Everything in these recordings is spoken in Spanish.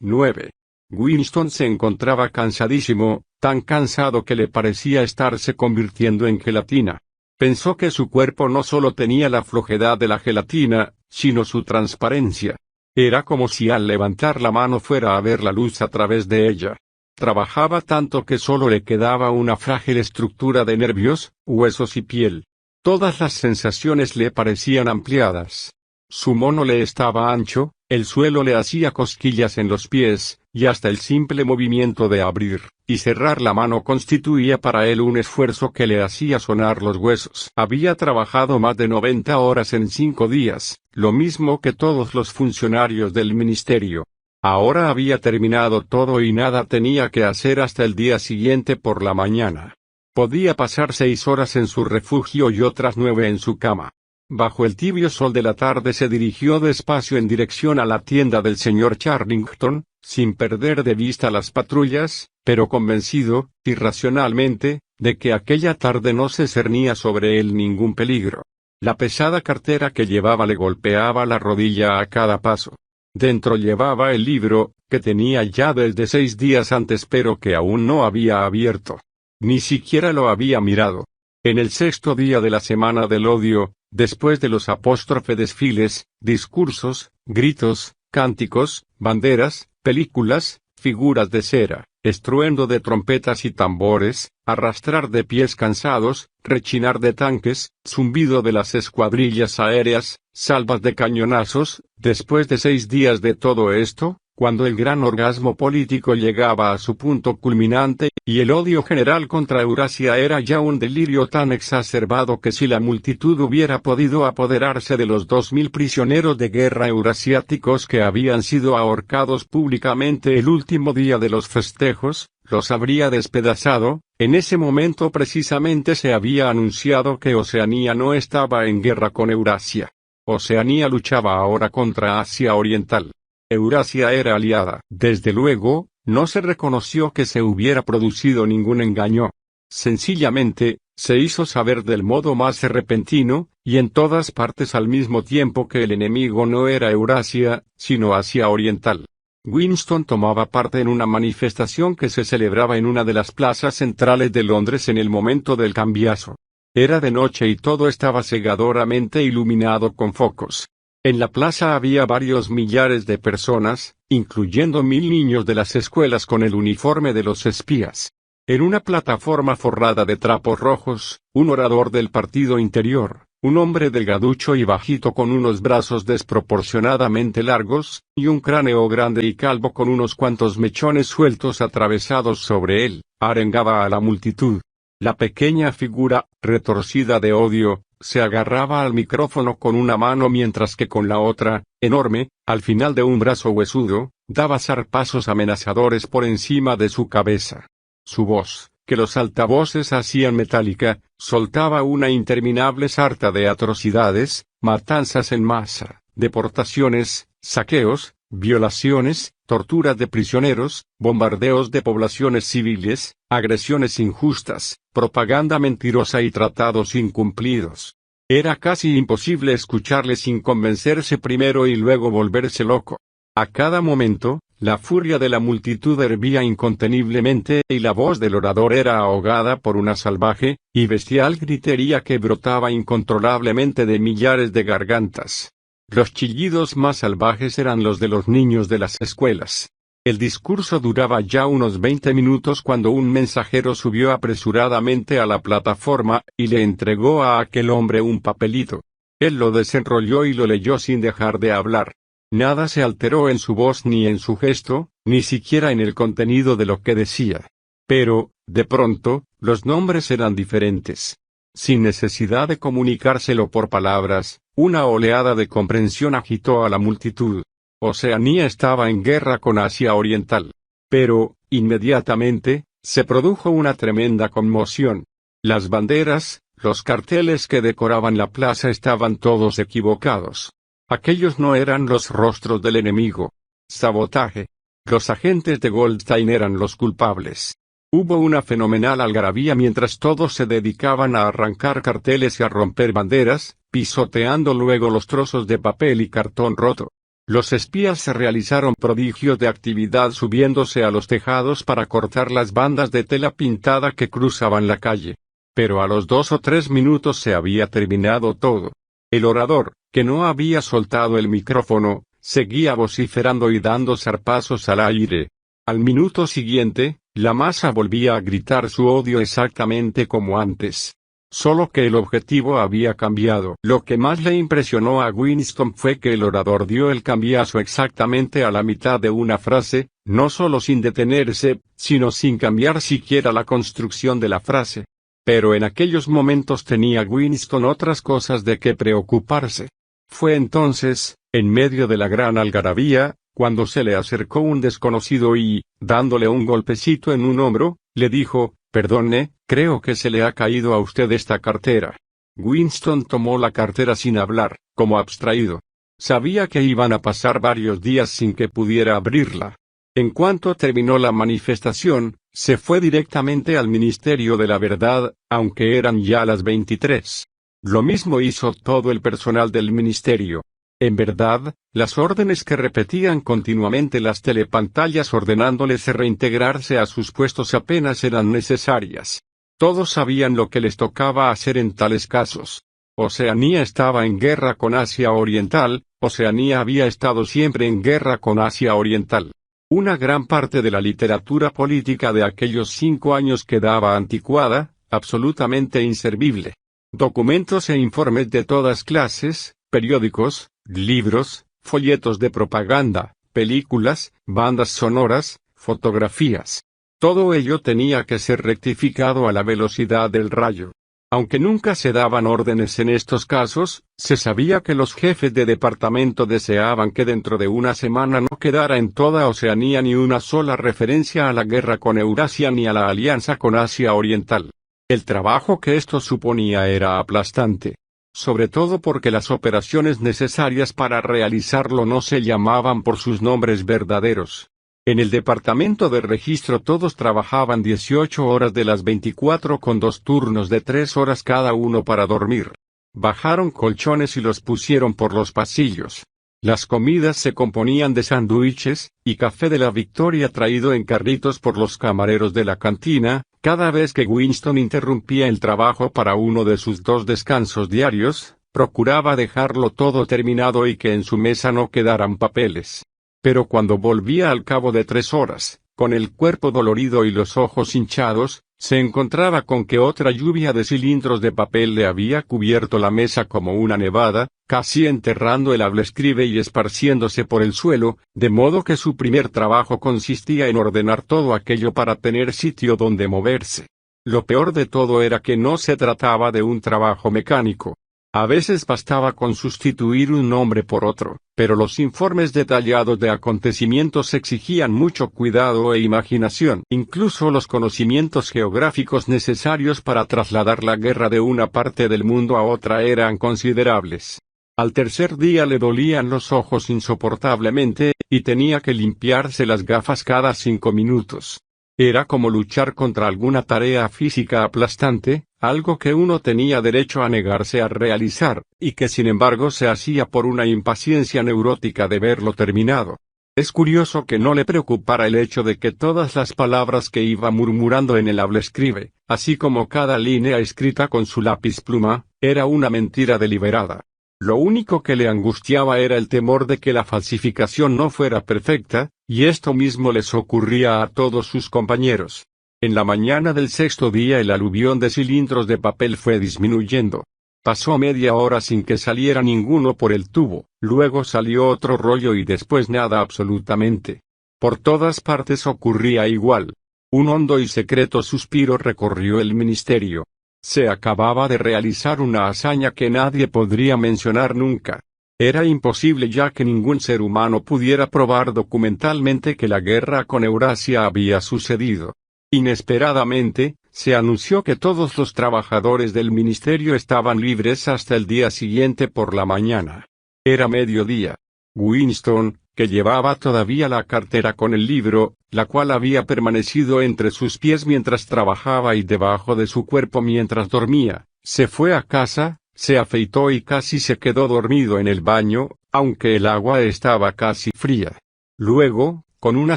9. Winston se encontraba cansadísimo, tan cansado que le parecía estarse convirtiendo en gelatina. Pensó que su cuerpo no solo tenía la flojedad de la gelatina, sino su transparencia. Era como si al levantar la mano fuera a ver la luz a través de ella. Trabajaba tanto que solo le quedaba una frágil estructura de nervios, huesos y piel. Todas las sensaciones le parecían ampliadas. Su mono le estaba ancho, el suelo le hacía cosquillas en los pies, y hasta el simple movimiento de abrir y cerrar la mano constituía para él un esfuerzo que le hacía sonar los huesos. Había trabajado más de 90 horas en 5 días, lo mismo que todos los funcionarios del ministerio. Ahora había terminado todo y nada tenía que hacer hasta el día siguiente por la mañana. Podía pasar 6 horas en su refugio y otras 9 en su cama. Bajo el tibio sol de la tarde se dirigió despacio en dirección a la tienda del señor Charlington, sin perder de vista las patrullas, pero convencido, irracionalmente, de que aquella tarde no se cernía sobre él ningún peligro. La pesada cartera que llevaba le golpeaba la rodilla a cada paso. Dentro llevaba el libro, que tenía ya desde 6 días antes pero que aún no había abierto. Ni siquiera lo había mirado. En el 6º día de la semana del odio, después de los apóstrofe desfiles, discursos, gritos, cánticos, banderas, películas, figuras de cera, estruendo de trompetas y tambores, arrastrar de pies cansados, rechinar de tanques, zumbido de las escuadrillas aéreas, salvas de cañonazos, después de 6 días de todo esto, cuando el gran orgasmo político llegaba a su punto culminante, y el odio general contra Eurasia era ya un delirio tan exacerbado que si la multitud hubiera podido apoderarse de los 2000 prisioneros de guerra eurasiáticos que habían sido ahorcados públicamente el último día de los festejos, los habría despedazado. En ese momento precisamente se había anunciado que Oceanía no estaba en guerra con Eurasia. Oceanía luchaba ahora contra Asia Oriental. Eurasia era aliada. Desde luego, no se reconoció que se hubiera producido ningún engaño. Sencillamente, se hizo saber del modo más repentino, y en todas partes al mismo tiempo que el enemigo no era Eurasia, sino Asia Oriental. Winston tomaba parte en una manifestación que se celebraba en una de las plazas centrales de Londres en el momento del cambiazo. Era de noche y todo estaba cegadoramente iluminado con focos. En la plaza había varios millares de personas, incluyendo 1000 niños de las escuelas con el uniforme de los espías. En una plataforma forrada de trapos rojos, un orador del partido interior, un hombre delgaducho y bajito con unos brazos desproporcionadamente largos, y un cráneo grande y calvo con unos cuantos mechones sueltos atravesados sobre él, arengaba a la multitud. La pequeña figura, retorcida de odio, se agarraba al micrófono con una mano mientras que con la otra, enorme, al final de un brazo huesudo, daba zarpazos amenazadores por encima de su cabeza. Su voz, que los altavoces hacían metálica, soltaba una interminable sarta de atrocidades, matanzas en masa, deportaciones, saqueos, violaciones, torturas de prisioneros, bombardeos de poblaciones civiles, agresiones injustas, propaganda mentirosa y tratados incumplidos. Era casi imposible escucharle sin convencerse primero y luego volverse loco. A cada momento, la furia de la multitud hervía inconteniblemente y la voz del orador era ahogada por una salvaje y bestial gritería que brotaba incontrolablemente de millares de gargantas. Los chillidos más salvajes eran los de los niños de las escuelas. El discurso duraba ya unos 20 minutos cuando un mensajero subió apresuradamente a la plataforma y le entregó a aquel hombre un papelito. Él lo desenrolló y lo leyó sin dejar de hablar. Nada se alteró en su voz ni en su gesto, ni siquiera en el contenido de lo que decía. Pero, de pronto, los nombres eran diferentes. Sin necesidad de comunicárselo por palabras, una oleada de comprensión agitó a la multitud. Oceanía estaba en guerra con Asia Oriental. Pero, inmediatamente, se produjo una tremenda conmoción. Las banderas, los carteles que decoraban la plaza estaban todos equivocados. Aquellos no eran los rostros del enemigo. Sabotaje. Los agentes de Goldstein eran los culpables. Hubo una fenomenal algarabía mientras todos se dedicaban a arrancar carteles y a romper banderas, pisoteando luego los trozos de papel y cartón roto. Los espías se realizaron prodigios de actividad subiéndose a los tejados para cortar las bandas de tela pintada que cruzaban la calle. Pero a los 2 o 3 minutos se había terminado todo. El orador, que no había soltado el micrófono, seguía vociferando y dando zarpazos al aire. Al minuto siguiente, la masa volvía a gritar su odio exactamente como antes. Solo que el objetivo había cambiado. Lo que más le impresionó a Winston fue que el orador dio el cambiazo exactamente a la mitad de una frase, no solo sin detenerse, sino sin cambiar siquiera la construcción de la frase. Pero en aquellos momentos tenía Winston otras cosas de que preocuparse. Fue entonces, en medio de la gran algarabía, cuando se le acercó un desconocido y, dándole un golpecito en un hombro, le dijo: «Perdone, creo que se le ha caído a usted esta cartera». Winston tomó la cartera sin hablar, como abstraído. Sabía que iban a pasar varios días sin que pudiera abrirla. En cuanto terminó la manifestación, se fue directamente al Ministerio de la Verdad, aunque eran ya las 23. Lo mismo hizo todo el personal del ministerio. En verdad, las órdenes que repetían continuamente las telepantallas ordenándoles reintegrarse a sus puestos apenas eran necesarias. Todos sabían lo que les tocaba hacer en tales casos. Oceanía estaba en guerra con Asia Oriental, Oceanía había estado siempre en guerra con Asia Oriental. Una gran parte de la literatura política de aquellos 5 años quedaba anticuada, absolutamente inservible. Documentos e informes de todas clases, periódicos, libros, folletos de propaganda, películas, bandas sonoras, fotografías. Todo ello tenía que ser rectificado a la velocidad del rayo. Aunque nunca se daban órdenes en estos casos, se sabía que los jefes de departamento deseaban que dentro de una semana no quedara en toda Oceanía ni una sola referencia a la guerra con Eurasia ni a la alianza con Asia Oriental. El trabajo que esto suponía era aplastante. Sobre todo porque las operaciones necesarias para realizarlo no se llamaban por sus nombres verdaderos. En el departamento de registro todos trabajaban 18 horas de las 24 con 2 turnos de 3 horas cada uno para dormir. Bajaron colchones y los pusieron por los pasillos. Las comidas se componían de sándwiches y café de la Victoria traído en carritos por los camareros de la cantina. Cada vez que Winston interrumpía el trabajo para uno de sus 2 descansos diarios, procuraba dejarlo todo terminado y que en su mesa no quedaran papeles. Pero cuando volvía al cabo de 3 horas, con el cuerpo dolorido y los ojos hinchados, se encontraba con que otra lluvia de cilindros de papel le había cubierto la mesa como una nevada, casi enterrando el hablescribe y esparciéndose por el suelo, de modo que su primer trabajo consistía en ordenar todo aquello para tener sitio donde moverse. Lo peor de todo era que no se trataba de un trabajo mecánico. A veces bastaba con sustituir un nombre por otro, pero los informes detallados de acontecimientos exigían mucho cuidado e imaginación. Incluso los conocimientos geográficos necesarios para trasladar la guerra de una parte del mundo a otra eran considerables. Al tercer día le dolían los ojos insoportablemente, y tenía que limpiarse las gafas cada 5 minutos. Era como luchar contra alguna tarea física aplastante, algo que uno tenía derecho a negarse a realizar, y que sin embargo se hacía por una impaciencia neurótica de verlo terminado. Es curioso que no le preocupara el hecho de que todas las palabras que iba murmurando en el hablescribe, así como cada línea escrita con su lápiz pluma, era una mentira deliberada. Lo único que le angustiaba era el temor de que la falsificación no fuera perfecta, y esto mismo les ocurría a todos sus compañeros. En la mañana del 6º día el aluvión de cilindros de papel fue disminuyendo. Pasó media hora sin que saliera ninguno por el tubo, luego salió otro rollo y después nada absolutamente. Por todas partes ocurría igual. Un hondo y secreto suspiro recorrió el ministerio. Se acababa de realizar una hazaña que nadie podría mencionar nunca. Era imposible ya que ningún ser humano pudiera probar documentalmente que la guerra con Eurasia había sucedido. Inesperadamente, se anunció que todos los trabajadores del ministerio estaban libres hasta el día siguiente por la mañana. Era mediodía. Winston, que llevaba todavía la cartera con el libro, la cual había permanecido entre sus pies mientras trabajaba y debajo de su cuerpo mientras dormía, se fue a casa, se afeitó y casi se quedó dormido en el baño, aunque el agua estaba casi fría. Luego, con una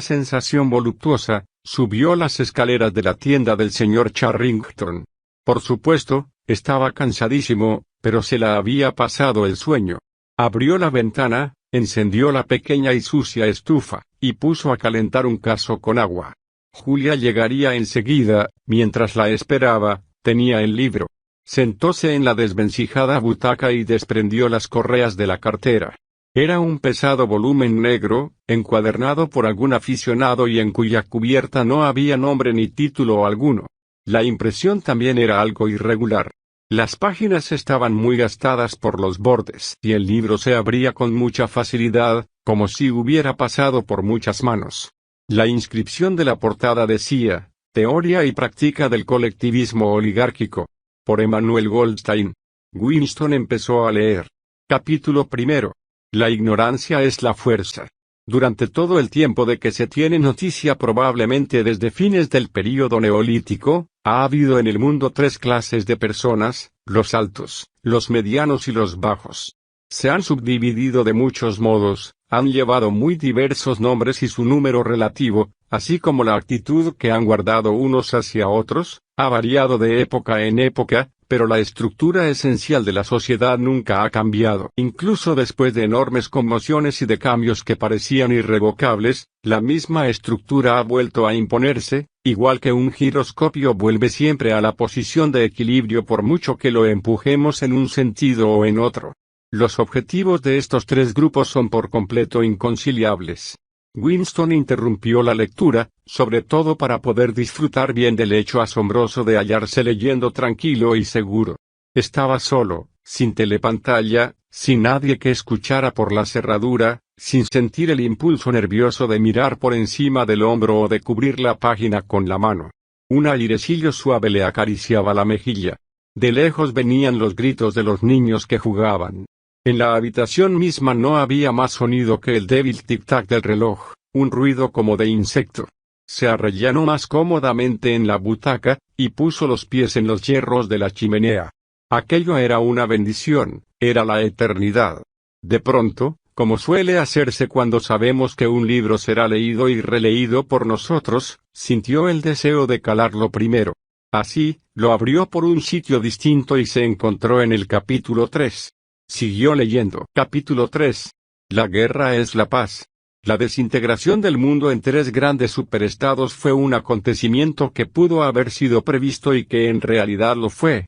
sensación voluptuosa, subió las escaleras de la tienda del señor Charrington. Por supuesto, estaba cansadísimo, pero se la había pasado el sueño. Abrió la ventana, encendió la pequeña y sucia estufa, y puso a calentar un cazo con agua. Julia llegaría enseguida. Mientras la esperaba, tenía el libro. Sentóse en la desvencijada butaca y desprendió las correas de la cartera. Era un pesado volumen negro, encuadernado por algún aficionado y en cuya cubierta no había nombre ni título alguno. La impresión también era algo irregular. Las páginas estaban muy gastadas por los bordes y el libro se abría con mucha facilidad, como si hubiera pasado por muchas manos. La inscripción de la portada decía, Teoría y práctica del colectivismo oligárquico. Por Emanuel Goldstein. Winston empezó a leer. Capítulo 1. La ignorancia es la fuerza. Durante todo el tiempo de que se tiene noticia, probablemente desde fines del período neolítico, ha habido en el mundo tres clases de personas: los altos, los medianos y los bajos. Se han subdividido de muchos modos, han llevado muy diversos nombres y su número relativo, así como la actitud que han guardado unos hacia otros, ha variado de época en época, pero la estructura esencial de la sociedad nunca ha cambiado. Incluso después de enormes conmociones y de cambios que parecían irrevocables, la misma estructura ha vuelto a imponerse, igual que un giroscopio vuelve siempre a la posición de equilibrio por mucho que lo empujemos en un sentido o en otro. Los objetivos de estos tres grupos son por completo inconciliables. Winston interrumpió la lectura, sobre todo para poder disfrutar bien del hecho asombroso de hallarse leyendo tranquilo y seguro. Estaba solo, sin telepantalla, sin nadie que escuchara por la cerradura, sin sentir el impulso nervioso de mirar por encima del hombro o de cubrir la página con la mano. Un airecillo suave le acariciaba la mejilla. De lejos venían los gritos de los niños que jugaban. En la habitación misma no había más sonido que el débil tic-tac del reloj, un ruido como de insecto. Se arrellanó más cómodamente en la butaca, y puso los pies en los hierros de la chimenea. Aquello era una bendición, era la eternidad. De pronto, como suele hacerse cuando sabemos que un libro será leído y releído por nosotros, sintió el deseo de calarlo primero. Así, lo abrió por un sitio distinto y se encontró en el capítulo 3. Siguió leyendo. Capítulo 3. La guerra es la paz. La desintegración del mundo en tres grandes superestados fue un acontecimiento que pudo haber sido previsto y que en realidad lo fue,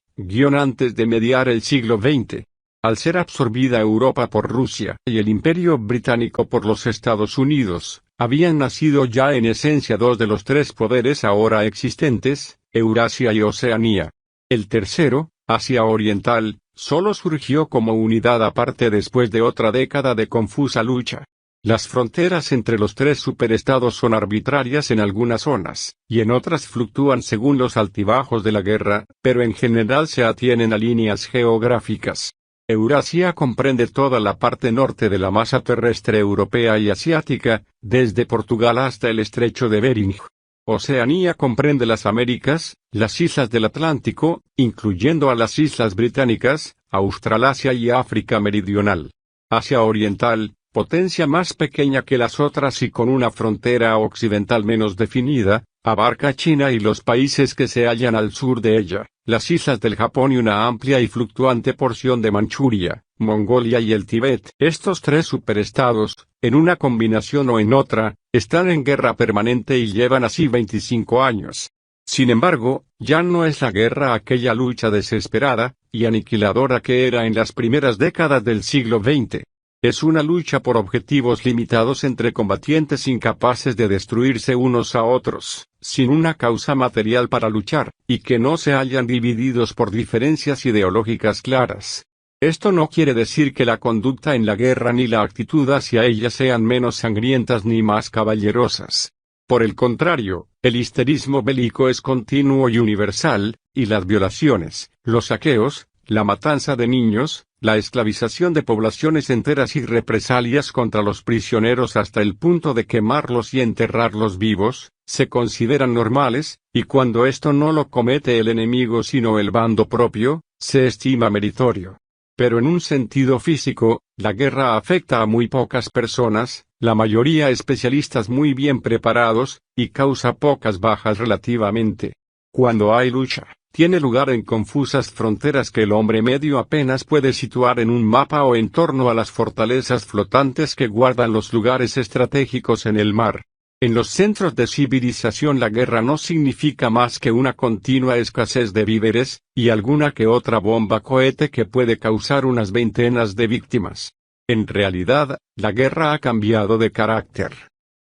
antes de mediar el siglo XX. Al ser absorbida Europa por Rusia y el Imperio Británico por los Estados Unidos, habían nacido ya en esencia dos de los tres poderes ahora existentes, Eurasia y Oceanía. El tercero, Asia Oriental, solo surgió como unidad aparte después de otra década de confusa lucha. Las fronteras entre los tres superestados son arbitrarias en algunas zonas, y en otras fluctúan según los altibajos de la guerra, pero en general se atienen a líneas geográficas. Eurasia comprende toda la parte norte de la masa terrestre europea y asiática, desde Portugal hasta el estrecho de Bering. Oceanía comprende las Américas, las islas del Atlántico, incluyendo a las islas británicas, Australasia y África meridional. Asia Oriental, potencia más pequeña que las otras y con una frontera occidental menos definida, abarca China y los países que se hallan al sur de ella, las islas del Japón y una amplia y fluctuante porción de Manchuria, Mongolia y el Tíbet. Estos tres superestados, en una combinación o en otra, están en guerra permanente y llevan así 25 años. Sin embargo, ya no es la guerra aquella lucha desesperada y aniquiladora que era en las primeras décadas del siglo XX. Es una lucha por objetivos limitados entre combatientes incapaces de destruirse unos a otros, sin una causa material para luchar, y que no se hallan divididos por diferencias ideológicas claras. Esto no quiere decir que la conducta en la guerra ni la actitud hacia ella sean menos sangrientas ni más caballerosas. Por el contrario, el histerismo bélico es continuo y universal, y las violaciones, los saqueos, la matanza de niños, la esclavización de poblaciones enteras y represalias contra los prisioneros hasta el punto de quemarlos y enterrarlos vivos, se consideran normales, y cuando esto no lo comete el enemigo sino el bando propio, se estima meritorio. Pero en un sentido físico, la guerra afecta a muy pocas personas, la mayoría especialistas muy bien preparados, y causa pocas bajas relativamente. Cuando hay lucha, tiene lugar en confusas fronteras que el hombre medio apenas puede situar en un mapa o en torno a las fortalezas flotantes que guardan los lugares estratégicos en el mar. En los centros de civilización la guerra no significa más que una continua escasez de víveres, y alguna que otra bomba cohete que puede causar unas veintenas de víctimas. En realidad, la guerra ha cambiado de carácter.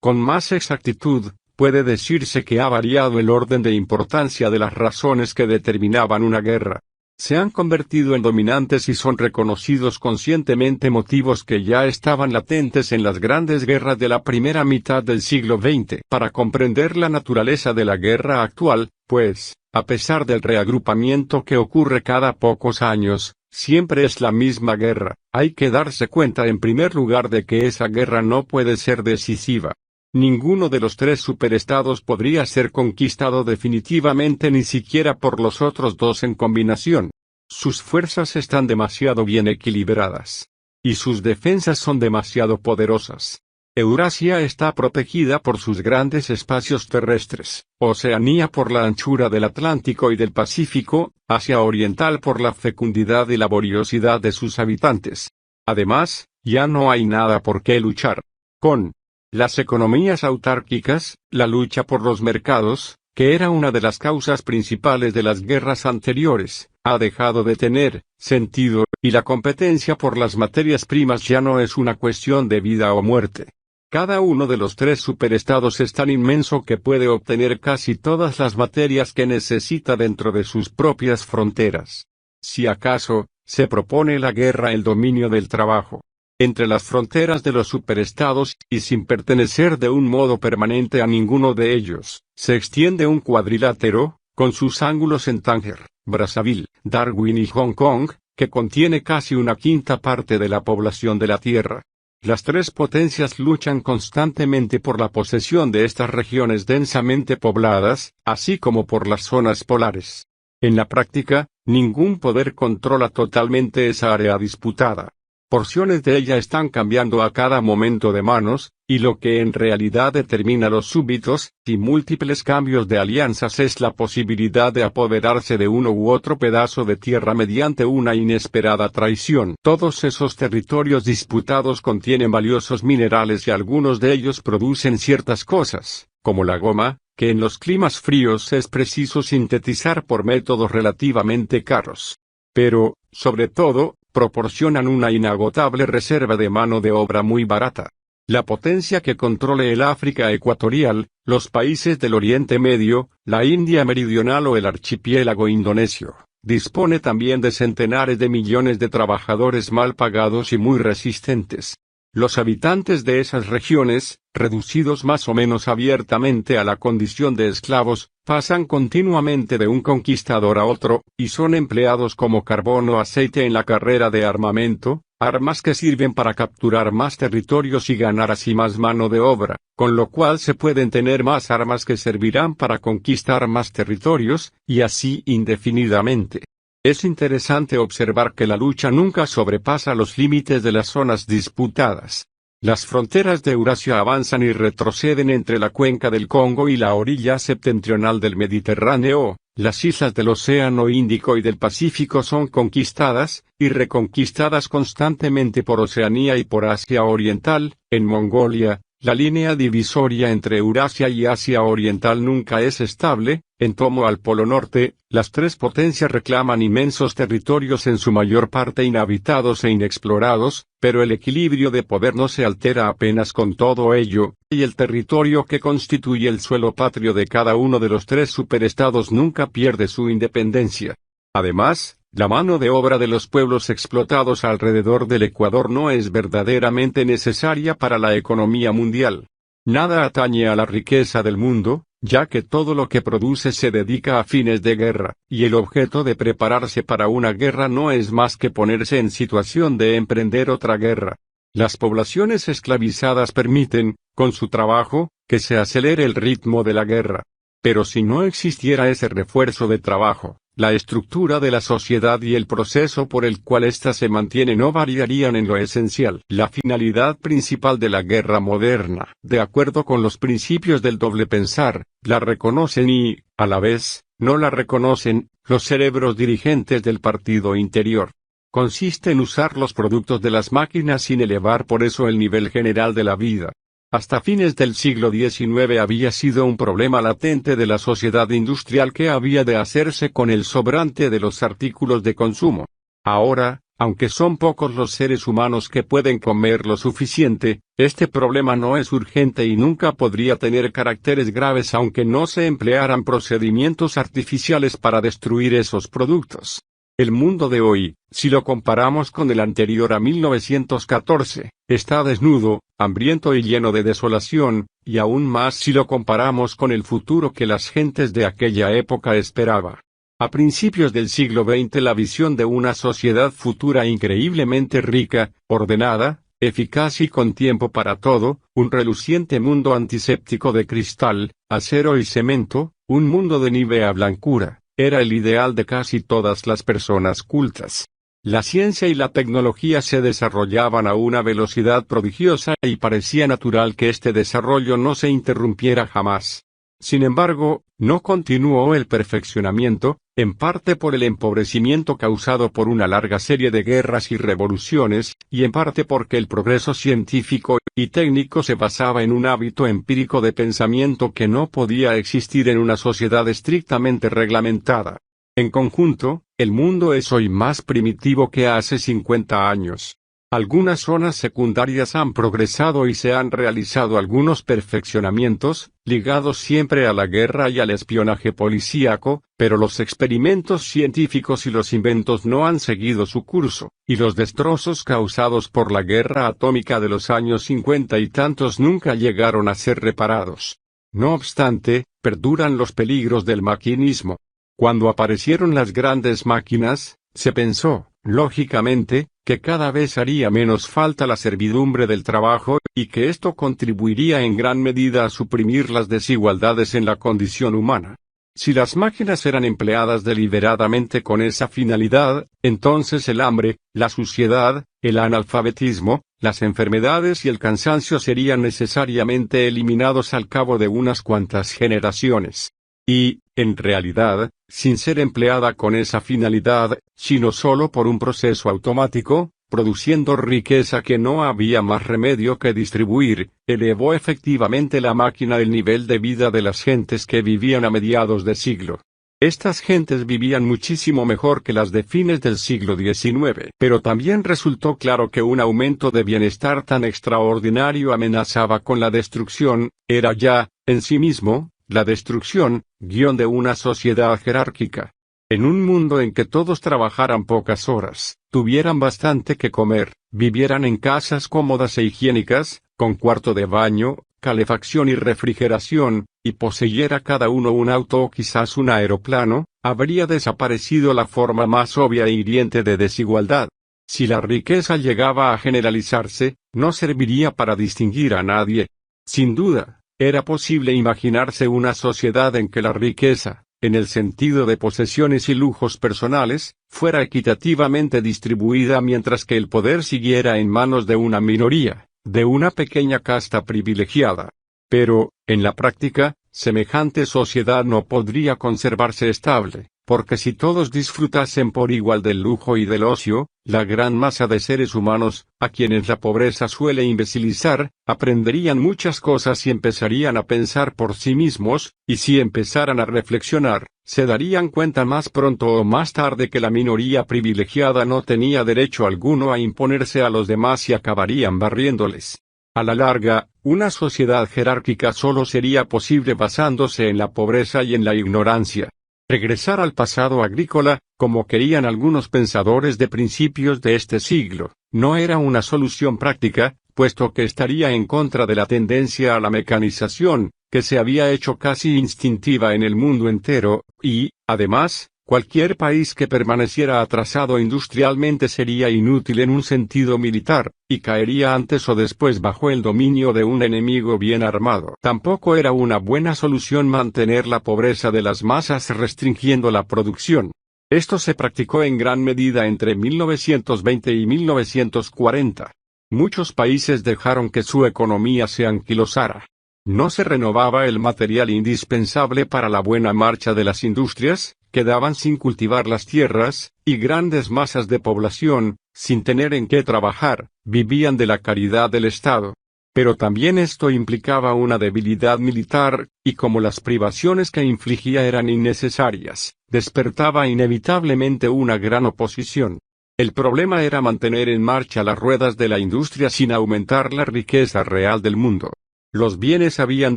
Con más exactitud, puede decirse que ha variado el orden de importancia de las razones que determinaban una guerra. Se han convertido en dominantes y son reconocidos conscientemente motivos que ya estaban latentes en las grandes guerras de la primera mitad del siglo XX. Para comprender la naturaleza de la guerra actual, pues, a pesar del reagrupamiento que ocurre cada pocos años, siempre es la misma guerra, hay que darse cuenta en primer lugar de que esa guerra no puede ser decisiva. Ninguno de los tres superestados podría ser conquistado definitivamente ni siquiera por los otros dos en combinación. Sus fuerzas están demasiado bien equilibradas. Y sus defensas son demasiado poderosas. Eurasia está protegida por sus grandes espacios terrestres, Oceanía por la anchura del Atlántico y del Pacífico, Asia Oriental por la fecundidad y laboriosidad de sus habitantes. Además, ya no hay nada por qué luchar. Con las economías autárquicas, la lucha por los mercados, que era una de las causas principales de las guerras anteriores, ha dejado de tener sentido, y la competencia por las materias primas ya no es una cuestión de vida o muerte. Cada uno de los tres superestados es tan inmenso que puede obtener casi todas las materias que necesita dentro de sus propias fronteras. Si acaso, se propone la guerra el dominio del trabajo. Entre las fronteras de los superestados, y sin pertenecer de un modo permanente a ninguno de ellos, se extiende un cuadrilátero, con sus ángulos en Tánger, Brazzaville, Darwin y Hong Kong, que contiene casi una quinta parte de la población de la Tierra. Las tres potencias luchan constantemente por la posesión de estas regiones densamente pobladas, así como por las zonas polares. En la práctica, ningún poder controla totalmente esa área disputada. Porciones de ella están cambiando a cada momento de manos, y lo que en realidad determina los súbitos y múltiples cambios de alianzas es la posibilidad de apoderarse de uno u otro pedazo de tierra mediante una inesperada traición. Todos esos territorios disputados contienen valiosos minerales y algunos de ellos producen ciertas cosas, como la goma, que en los climas fríos es preciso sintetizar por métodos relativamente caros. Pero, sobre todo, proporcionan una inagotable reserva de mano de obra muy barata. La potencia que controle el África ecuatorial, los países del Oriente Medio, la India meridional o el archipiélago indonesio, dispone también de centenares de millones de trabajadores mal pagados y muy resistentes. Los habitantes de esas regiones, reducidos más o menos abiertamente a la condición de esclavos, pasan continuamente de un conquistador a otro, y son empleados como carbón o aceite en la carrera de armamento, armas que sirven para capturar más territorios y ganar así más mano de obra, con lo cual se pueden tener más armas que servirán para conquistar más territorios, y así indefinidamente. Es interesante observar que la lucha nunca sobrepasa los límites de las zonas disputadas. Las fronteras de Eurasia avanzan y retroceden entre la cuenca del Congo y la orilla septentrional del Mediterráneo. Las islas del Océano Índico y del Pacífico son conquistadas, y reconquistadas constantemente por Oceanía y por Asia Oriental. En Mongolia, la línea divisoria entre Eurasia y Asia Oriental nunca es estable. En torno al Polo Norte, las tres potencias reclaman inmensos territorios en su mayor parte inhabitados e inexplorados, pero el equilibrio de poder no se altera apenas con todo ello, y el territorio que constituye el suelo patrio de cada uno de los tres superestados nunca pierde su independencia. Además, la mano de obra de los pueblos explotados alrededor del Ecuador no es verdaderamente necesaria para la economía mundial. Nada atañe a la riqueza del mundo, ya que todo lo que produce se dedica a fines de guerra, y el objeto de prepararse para una guerra no es más que ponerse en situación de emprender otra guerra. Las poblaciones esclavizadas permiten, con su trabajo, que se acelere el ritmo de la guerra. Pero si no existiera ese refuerzo de trabajo, la estructura de la sociedad y el proceso por el cual ésta se mantiene no variarían en lo esencial. La finalidad principal de la guerra moderna, de acuerdo con los principios del doble pensar, la reconocen y, a la vez, no la reconocen, los cerebros dirigentes del partido interior. Consiste en usar los productos de las máquinas sin elevar por eso el nivel general de la vida. Hasta fines del siglo XIX había sido un problema latente de la sociedad industrial que había de hacerse con el sobrante de los artículos de consumo. Ahora, aunque son pocos los seres humanos que pueden comer lo suficiente, este problema no es urgente y nunca podría tener caracteres graves aunque no se emplearan procedimientos artificiales para destruir esos productos. El mundo de hoy, si lo comparamos con el anterior a 1914, está desnudo, hambriento y lleno de desolación, y aún más si lo comparamos con el futuro que las gentes de aquella época esperaban. A principios del siglo XX la visión de una sociedad futura increíblemente rica, ordenada, eficaz y con tiempo para todo, un reluciente mundo antiséptico de cristal, acero y cemento, un mundo de nívea blancura, era el ideal de casi todas las personas cultas. La ciencia y la tecnología se desarrollaban a una velocidad prodigiosa y parecía natural que este desarrollo no se interrumpiera jamás. Sin embargo, no continuó el perfeccionamiento, en parte por el empobrecimiento causado por una larga serie de guerras y revoluciones, y en parte porque el progreso científico y técnico se basaba en un hábito empírico de pensamiento que no podía existir en una sociedad estrictamente reglamentada. En conjunto, el mundo es hoy más primitivo que hace 50 años. Algunas zonas secundarias han progresado y se han realizado algunos perfeccionamientos, ligados siempre a la guerra y al espionaje policíaco, pero los experimentos científicos y los inventos no han seguido su curso, y los destrozos causados por la guerra atómica de los años 50 y tantos nunca llegaron a ser reparados. No obstante, perduran los peligros del maquinismo. Cuando aparecieron las grandes máquinas, se pensó, lógicamente, que cada vez haría menos falta la servidumbre del trabajo, y que esto contribuiría en gran medida a suprimir las desigualdades en la condición humana. Si las máquinas eran empleadas deliberadamente con esa finalidad, entonces el hambre, la suciedad, el analfabetismo, las enfermedades y el cansancio serían necesariamente eliminados al cabo de unas cuantas generaciones. Y, en realidad, sin ser empleada con esa finalidad, sino solo por un proceso automático, produciendo riqueza que no había más remedio que distribuir, elevó efectivamente la máquina el nivel de vida de las gentes que vivían a mediados de siglo. Estas gentes vivían muchísimo mejor que las de fines del siglo XIX. Pero también resultó claro que un aumento de bienestar tan extraordinario amenazaba con la destrucción, era ya, en sí mismo, la destrucción, de una sociedad jerárquica. En un mundo en que todos trabajaran pocas horas, tuvieran bastante que comer, vivieran en casas cómodas e higiénicas, con cuarto de baño, calefacción y refrigeración, y poseyera cada uno un auto o quizás un aeroplano, habría desaparecido la forma más obvia e hiriente de desigualdad. Si la riqueza llegaba a generalizarse, no serviría para distinguir a nadie. Sin duda, era posible imaginarse una sociedad en que la riqueza, en el sentido de posesiones y lujos personales, fuera equitativamente distribuida mientras que el poder siguiera en manos de una minoría, de una pequeña casta privilegiada. Pero, en la práctica, semejante sociedad no podría conservarse estable, porque si todos disfrutasen por igual del lujo y del ocio, la gran masa de seres humanos, a quienes la pobreza suele imbecilizar, aprenderían muchas cosas y empezarían a pensar por sí mismos, y si empezaran a reflexionar, se darían cuenta más pronto o más tarde que la minoría privilegiada no tenía derecho alguno a imponerse a los demás y acabarían barriéndoles. A la larga, una sociedad jerárquica solo sería posible basándose en la pobreza y en la ignorancia. Regresar al pasado agrícola, como querían algunos pensadores de principios de este siglo, no era una solución práctica, puesto que estaría en contra de la tendencia a la mecanización, que se había hecho casi instintiva en el mundo entero, y, además, cualquier país que permaneciera atrasado industrialmente sería inútil en un sentido militar, y caería antes o después bajo el dominio de un enemigo bien armado. Tampoco era una buena solución mantener la pobreza de las masas restringiendo la producción. Esto se practicó en gran medida entre 1920 y 1940. Muchos países dejaron que su economía se anquilosara. No se renovaba el material indispensable para la buena marcha de las industrias, quedaban sin cultivar las tierras, y grandes masas de población, sin tener en qué trabajar, vivían de la caridad del Estado. Pero también esto implicaba una debilidad militar, y como las privaciones que infligía eran innecesarias, despertaba inevitablemente una gran oposición. El problema era mantener en marcha las ruedas de la industria sin aumentar la riqueza real del mundo. Los bienes habían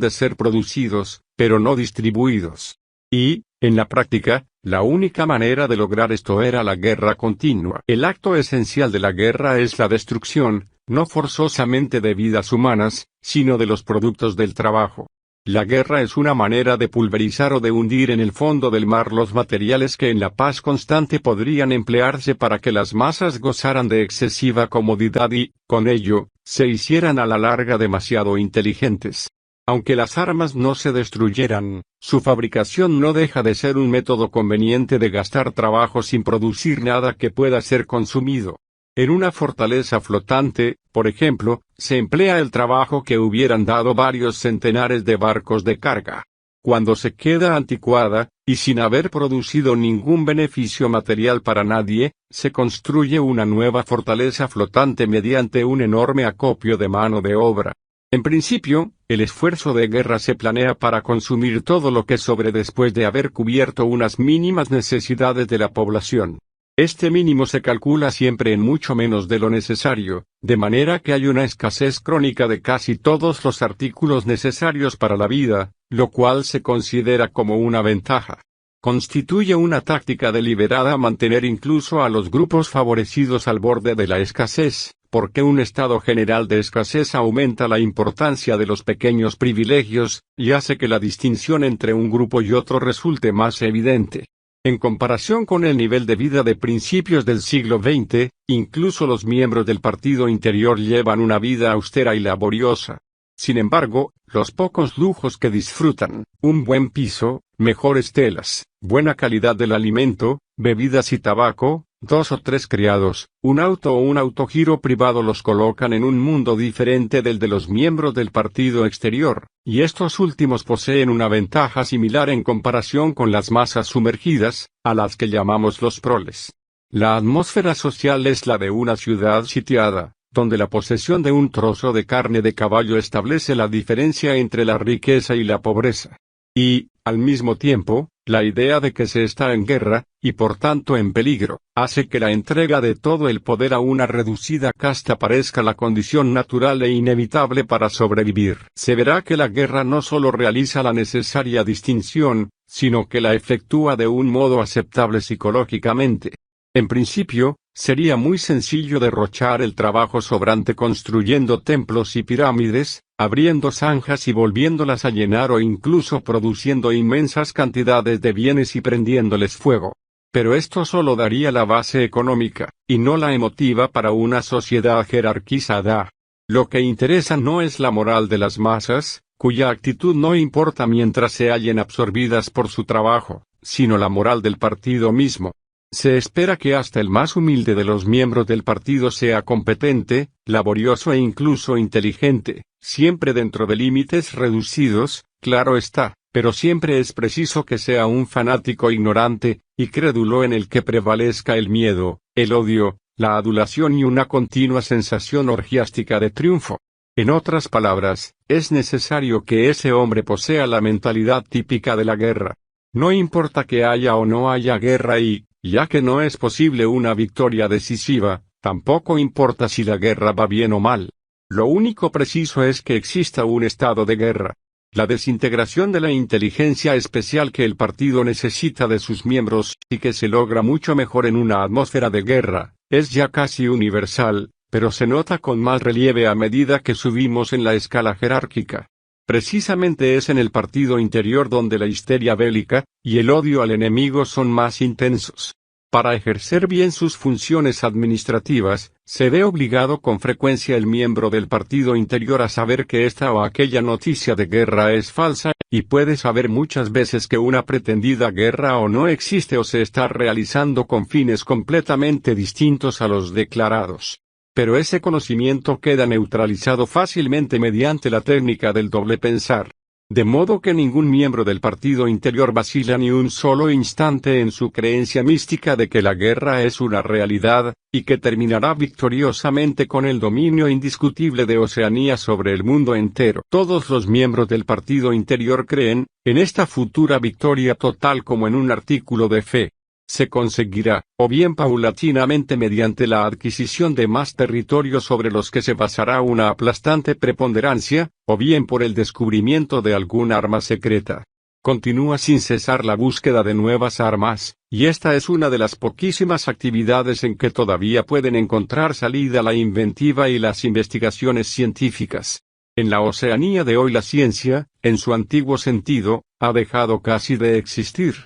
de ser producidos, pero no distribuidos. Y, en la práctica, la única manera de lograr esto era la guerra continua. El acto esencial de la guerra es la destrucción, no forzosamente de vidas humanas, sino de los productos del trabajo. La guerra es una manera de pulverizar o de hundir en el fondo del mar los materiales que en la paz constante podrían emplearse para que las masas gozaran de excesiva comodidad y, con ello, se hicieran a la larga demasiado inteligentes. Aunque las armas no se destruyeran, su fabricación no deja de ser un método conveniente de gastar trabajo sin producir nada que pueda ser consumido. En una fortaleza flotante, por ejemplo, se emplea el trabajo que hubieran dado varios centenares de barcos de carga. Cuando se queda anticuada, y sin haber producido ningún beneficio material para nadie, se construye una nueva fortaleza flotante mediante un enorme acopio de mano de obra. En principio, el esfuerzo de guerra se planea para consumir todo lo que sobre después de haber cubierto unas mínimas necesidades de la población. Este mínimo se calcula siempre en mucho menos de lo necesario, de manera que hay una escasez crónica de casi todos los artículos necesarios para la vida, lo cual se considera como una ventaja. Constituye una táctica deliberada mantener incluso a los grupos favorecidos al borde de la escasez, porque un estado general de escasez aumenta la importancia de los pequeños privilegios, y hace que la distinción entre un grupo y otro resulte más evidente. En comparación con el nivel de vida de principios del siglo XX, incluso los miembros del partido interior llevan una vida austera y laboriosa. Sin embargo, los pocos lujos que disfrutan, un buen piso, mejores telas, buena calidad del alimento, bebidas y tabaco, 2 o 3 criados, un auto o un autogiro privado los colocan en un mundo diferente del de los miembros del partido exterior, y estos últimos poseen una ventaja similar en comparación con las masas sumergidas, a las que llamamos los proles. La atmósfera social es la de una ciudad sitiada, donde la posesión de un trozo de carne de caballo establece la diferencia entre la riqueza y la pobreza. Y, al mismo tiempo, la idea de que se está en guerra, y por tanto en peligro, hace que la entrega de todo el poder a una reducida casta parezca la condición natural e inevitable para sobrevivir. Se verá que la guerra no solo realiza la necesaria distinción, sino que la efectúa de un modo aceptable psicológicamente. En principio, sería muy sencillo derrochar el trabajo sobrante construyendo templos y pirámides, abriendo zanjas y volviéndolas a llenar o incluso produciendo inmensas cantidades de bienes y prendiéndoles fuego. Pero esto solo daría la base económica, y no la emotiva para una sociedad jerarquizada. Lo que interesa no es la moral de las masas, cuya actitud no importa mientras se hallen absorbidas por su trabajo, sino la moral del partido mismo. Se espera que hasta el más humilde de los miembros del partido sea competente, laborioso e incluso inteligente, siempre dentro de límites reducidos, claro está, pero siempre es preciso que sea un fanático ignorante, y crédulo en el que prevalezca el miedo, el odio, la adulación y una continua sensación orgiástica de triunfo. En otras palabras, es necesario que ese hombre posea la mentalidad típica de la guerra. No importa que haya o no haya guerra y, ya que no es posible una victoria decisiva, tampoco importa si la guerra va bien o mal. Lo único preciso es que exista un estado de guerra. La desintegración de la inteligencia especial que el partido necesita de sus miembros, y que se logra mucho mejor en una atmósfera de guerra, es ya casi universal, pero se nota con más relieve a medida que subimos en la escala jerárquica. Precisamente es en el partido interior donde la histeria bélica, y el odio al enemigo son más intensos. Para ejercer bien sus funciones administrativas, se ve obligado con frecuencia el miembro del partido interior a saber que esta o aquella noticia de guerra es falsa, y puede saber muchas veces que una pretendida guerra o no existe o se está realizando con fines completamente distintos a los declarados. Pero ese conocimiento queda neutralizado fácilmente mediante la técnica del doble pensar. De modo que ningún miembro del partido interior vacila ni un solo instante en su creencia mística de que la guerra es una realidad, y que terminará victoriosamente con el dominio indiscutible de Oceanía sobre el mundo entero. Todos los miembros del partido interior creen, en esta futura victoria total como en un artículo de fe. Se conseguirá, o bien paulatinamente mediante la adquisición de más territorios sobre los que se basará una aplastante preponderancia, o bien por el descubrimiento de algún arma secreta. Continúa sin cesar la búsqueda de nuevas armas, y esta es una de las poquísimas actividades en que todavía pueden encontrar salida la inventiva y las investigaciones científicas. En la Oceanía de hoy la ciencia, en su antiguo sentido, ha dejado casi de existir.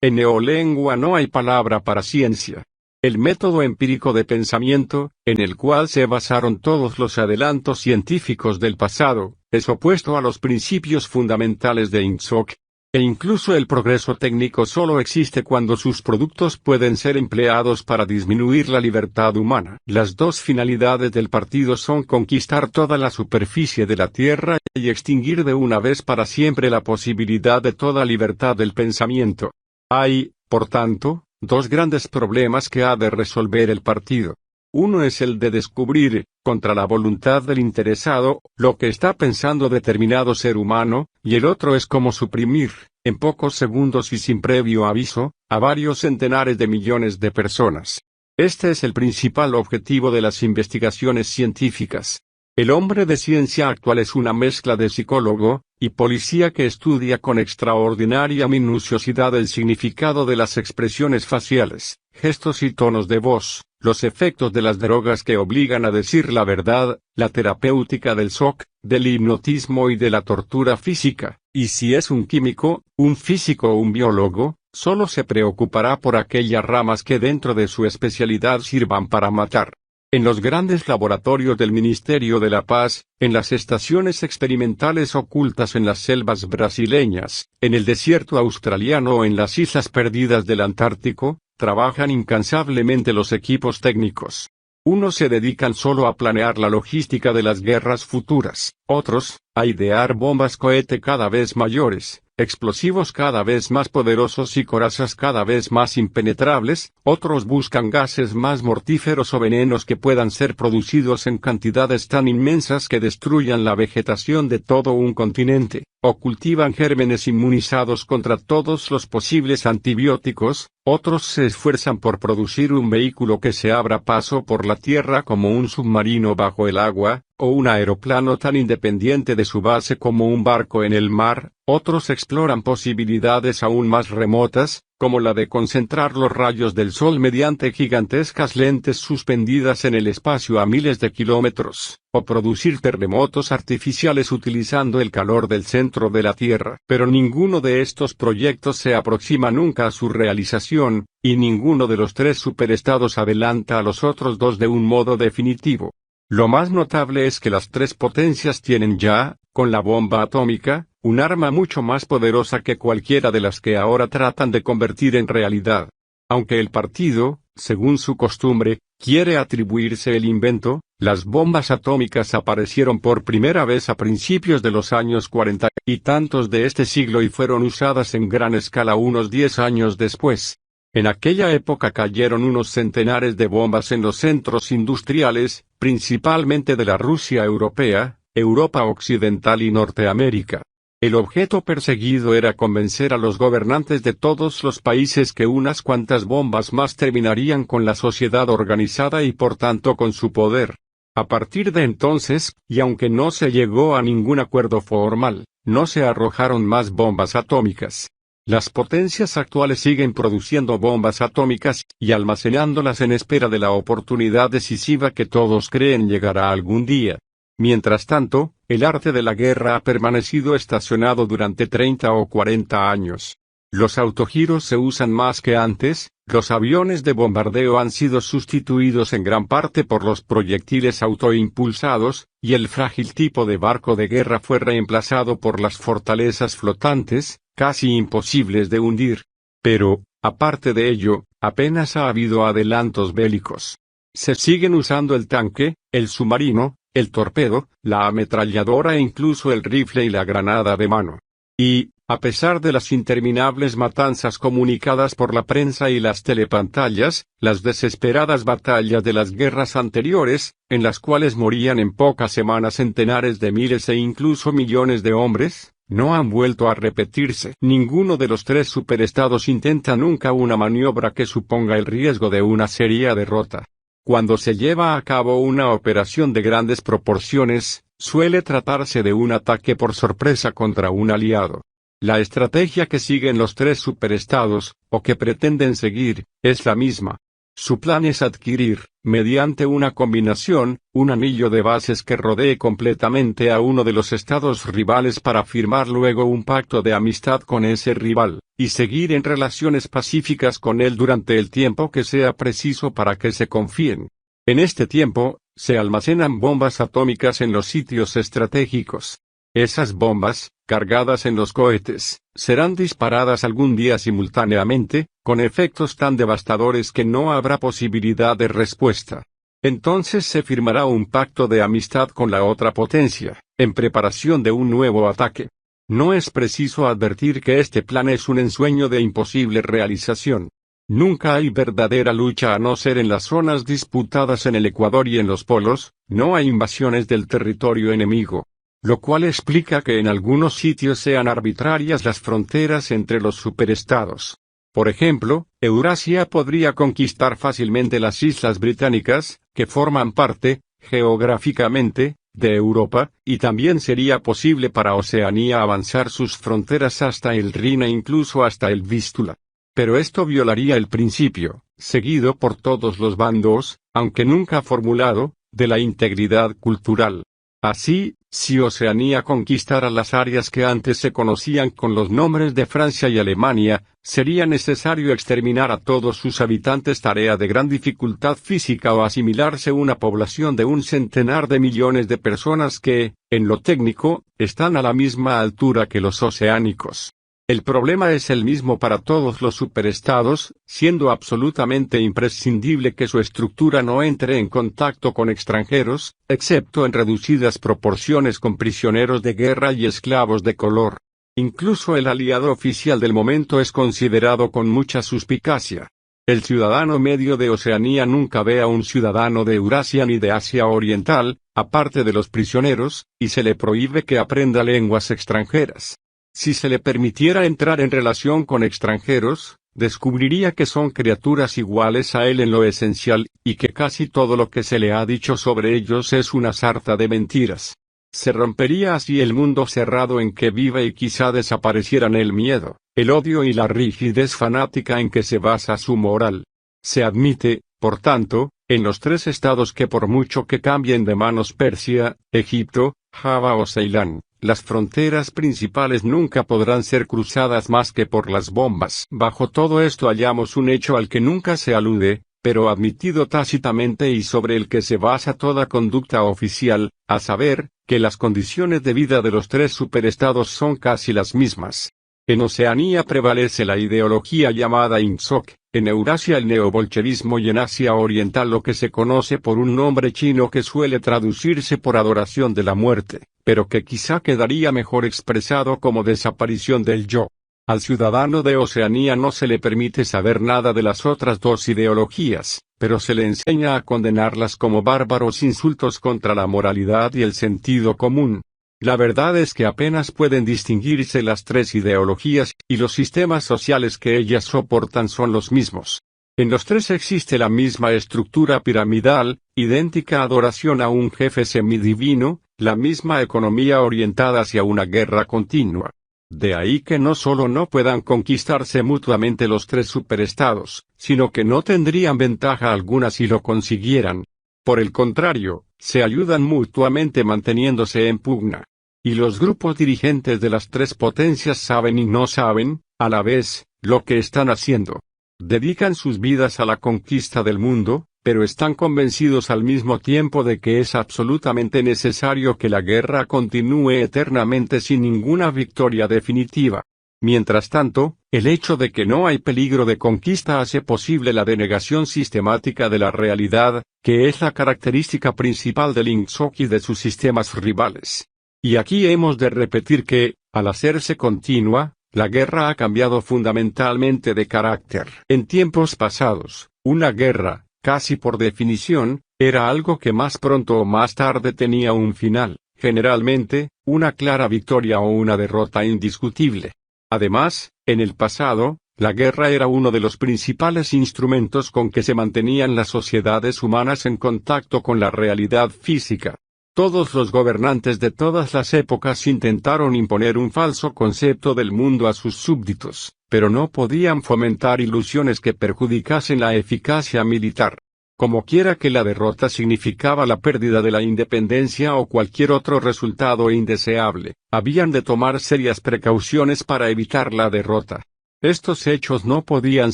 En neolengua no hay palabra para ciencia. El método empírico de pensamiento, en el cual se basaron todos los adelantos científicos del pasado, es opuesto a los principios fundamentales de Ingsoc. E incluso el progreso técnico solo existe cuando sus productos pueden ser empleados para disminuir la libertad humana. Las dos finalidades del partido son conquistar toda la superficie de la Tierra y extinguir de una vez para siempre la posibilidad de toda libertad del pensamiento. Hay, por tanto, dos grandes problemas que ha de resolver el partido. Uno es el de descubrir, contra la voluntad del interesado, lo que está pensando determinado ser humano, y el otro es cómo suprimir, en pocos segundos y sin previo aviso, a varios centenares de millones de personas. Este es el principal objetivo de las investigaciones científicas. El hombre de ciencia actual es una mezcla de psicólogo y policía que estudia con extraordinaria minuciosidad el significado de las expresiones faciales, gestos y tonos de voz, los efectos de las drogas que obligan a decir la verdad, la terapéutica del shock, del hipnotismo y de la tortura física, y si es un químico, un físico o un biólogo, solo se preocupará por aquellas ramas que dentro de su especialidad sirvan para matar. En los grandes laboratorios del Ministerio de la Paz, en las estaciones experimentales ocultas en las selvas brasileñas, en el desierto australiano o en las islas perdidas del Antártico, trabajan incansablemente los equipos técnicos. Unos se dedican solo a planear la logística de las guerras futuras, otros, a idear bombas cohete cada vez mayores, explosivos cada vez más poderosos y corazas cada vez más impenetrables, otros buscan gases más mortíferos o venenos que puedan ser producidos en cantidades tan inmensas que destruyan la vegetación de todo un continente, o cultivan gérmenes inmunizados contra todos los posibles antibióticos, otros se esfuerzan por producir un vehículo que se abra paso por la tierra como un submarino bajo el agua, o un aeroplano tan independiente de su base como un barco en el mar, otros exploran posibilidades aún más remotas, como la de concentrar los rayos del sol mediante gigantescas lentes suspendidas en el espacio a miles de kilómetros, o producir terremotos artificiales utilizando el calor del centro de la Tierra. Pero ninguno de estos proyectos se aproxima nunca a su realización, y ninguno de los tres superestados adelanta a los otros dos de un modo definitivo. Lo más notable es que las tres potencias tienen ya, con la bomba atómica, un arma mucho más poderosa que cualquiera de las que ahora tratan de convertir en realidad. Aunque el partido, según su costumbre, quiere atribuirse el invento, las bombas atómicas aparecieron por primera vez a principios de los años 40 y tantos de este siglo y fueron usadas en gran escala unos 10 años después. En aquella época cayeron unos centenares de bombas en los centros industriales, principalmente de la Rusia europea, Europa occidental y Norteamérica. El objeto perseguido era convencer a los gobernantes de todos los países que unas cuantas bombas más terminarían con la sociedad organizada y por tanto con su poder. A partir de entonces, y aunque no se llegó a ningún acuerdo formal, no se arrojaron más bombas atómicas. Las potencias actuales siguen produciendo bombas atómicas, y almacenándolas en espera de la oportunidad decisiva que todos creen llegará algún día. Mientras tanto, el arte de la guerra ha permanecido estacionado durante 30 o 40 años. Los autogiros se usan más que antes, los aviones de bombardeo han sido sustituidos en gran parte por los proyectiles autoimpulsados, y el frágil tipo de barco de guerra fue reemplazado por las fortalezas flotantes, casi imposibles de hundir. Pero, aparte de ello, apenas ha habido adelantos bélicos. Se siguen usando el tanque, el submarino, el torpedo, la ametralladora e incluso el rifle y la granada de mano. Y, a pesar de las interminables matanzas comunicadas por la prensa y las telepantallas, las desesperadas batallas de las guerras anteriores, en las cuales morían en pocas semanas centenares de miles e incluso millones de hombres, no han vuelto a repetirse. Ninguno de los tres superestados intenta nunca una maniobra que suponga el riesgo de una seria derrota. Cuando se lleva a cabo una operación de grandes proporciones, suele tratarse de un ataque por sorpresa contra un aliado. La estrategia que siguen los tres superestados, o que pretenden seguir, es la misma. Su plan es adquirir, mediante una combinación, un anillo de bases que rodee completamente a uno de los estados rivales para firmar luego un pacto de amistad con ese rival, y seguir en relaciones pacíficas con él durante el tiempo que sea preciso para que se confíen. En este tiempo, se almacenan bombas atómicas en los sitios estratégicos. Esas bombas, cargadas en los cohetes, serán disparadas algún día simultáneamente, con efectos tan devastadores que no habrá posibilidad de respuesta. Entonces se firmará un pacto de amistad con la otra potencia, en preparación de un nuevo ataque. No es preciso advertir que este plan es un ensueño de imposible realización. Nunca hay verdadera lucha a no ser en las zonas disputadas en el Ecuador y en los polos, no hay invasiones del territorio enemigo. Lo cual explica que en algunos sitios sean arbitrarias las fronteras entre los superestados. Por ejemplo, Eurasia podría conquistar fácilmente las islas británicas, que forman parte, geográficamente, de Europa, y también sería posible para Oceanía avanzar sus fronteras hasta el Rin e incluso hasta el Vístula. Pero esto violaría el principio, seguido por todos los bandos, aunque nunca formulado, de la integridad cultural. Así, si Oceanía conquistara las áreas que antes se conocían con los nombres de Francia y Alemania, sería necesario exterminar a todos sus habitantes, tarea de gran dificultad física, o asimilarse una población de 1 centenar de millones de personas que, en lo técnico, están a la misma altura que los oceánicos. El problema es el mismo para todos los superestados, siendo absolutamente imprescindible que su estructura no entre en contacto con extranjeros, excepto en reducidas proporciones con prisioneros de guerra y esclavos de color. Incluso el aliado oficial del momento es considerado con mucha suspicacia. El ciudadano medio de Oceanía nunca ve a un ciudadano de Eurasia ni de Asia Oriental, aparte de los prisioneros, y se le prohíbe que aprenda lenguas extranjeras. Si se le permitiera entrar en relación con extranjeros, descubriría que son criaturas iguales a él en lo esencial, y que casi todo lo que se le ha dicho sobre ellos es una sarta de mentiras. Se rompería así el mundo cerrado en que vive y quizá desaparecieran el miedo, el odio y la rigidez fanática en que se basa su moral. Se admite, por tanto, en los tres estados que por mucho que cambien de manos Persia, Egipto, Java o Ceilán, las fronteras principales nunca podrán ser cruzadas más que por las bombas. Bajo todo esto hallamos un hecho al que nunca se alude, pero admitido tácitamente y sobre el que se basa toda conducta oficial, a saber, que las condiciones de vida de los tres superestados son casi las mismas. En Oceanía prevalece la ideología llamada Ingsoc, en Eurasia el neobolchevismo y en Asia Oriental lo que se conoce por un nombre chino que suele traducirse por adoración de la muerte, pero que quizá quedaría mejor expresado como desaparición del yo. Al ciudadano de Oceanía no se le permite saber nada de las otras dos ideologías, pero se le enseña a condenarlas como bárbaros insultos contra la moralidad y el sentido común. La verdad es que apenas pueden distinguirse las tres ideologías, y los sistemas sociales que ellas soportan son los mismos. En los tres existe la misma estructura piramidal, idéntica adoración a un jefe semidivino, la misma economía orientada hacia una guerra continua. De ahí que no solo no puedan conquistarse mutuamente los tres superestados, sino que no tendrían ventaja alguna si lo consiguieran. Por el contrario, se ayudan mutuamente manteniéndose en pugna. Y los grupos dirigentes de las tres potencias saben y no saben, a la vez, lo que están haciendo. Dedican sus vidas a la conquista del mundo, pero están convencidos al mismo tiempo de que es absolutamente necesario que la guerra continúe eternamente sin ninguna victoria definitiva. Mientras tanto, el hecho de que no hay peligro de conquista hace posible la denegación sistemática de la realidad, que es la característica principal del Ingsoc y de sus sistemas rivales. Y aquí hemos de repetir que, al hacerse continua, la guerra ha cambiado fundamentalmente de carácter. En tiempos pasados, una guerra, casi por definición, era algo que más pronto o más tarde tenía un final, generalmente, una clara victoria o una derrota indiscutible. Además, en el pasado, la guerra era uno de los principales instrumentos con que se mantenían las sociedades humanas en contacto con la realidad física. Todos los gobernantes de todas las épocas intentaron imponer un falso concepto del mundo a sus súbditos, pero no podían fomentar ilusiones que perjudicasen la eficacia militar. Como quiera que la derrota significaba la pérdida de la independencia o cualquier otro resultado indeseable, habían de tomar serias precauciones para evitar la derrota. Estos hechos no podían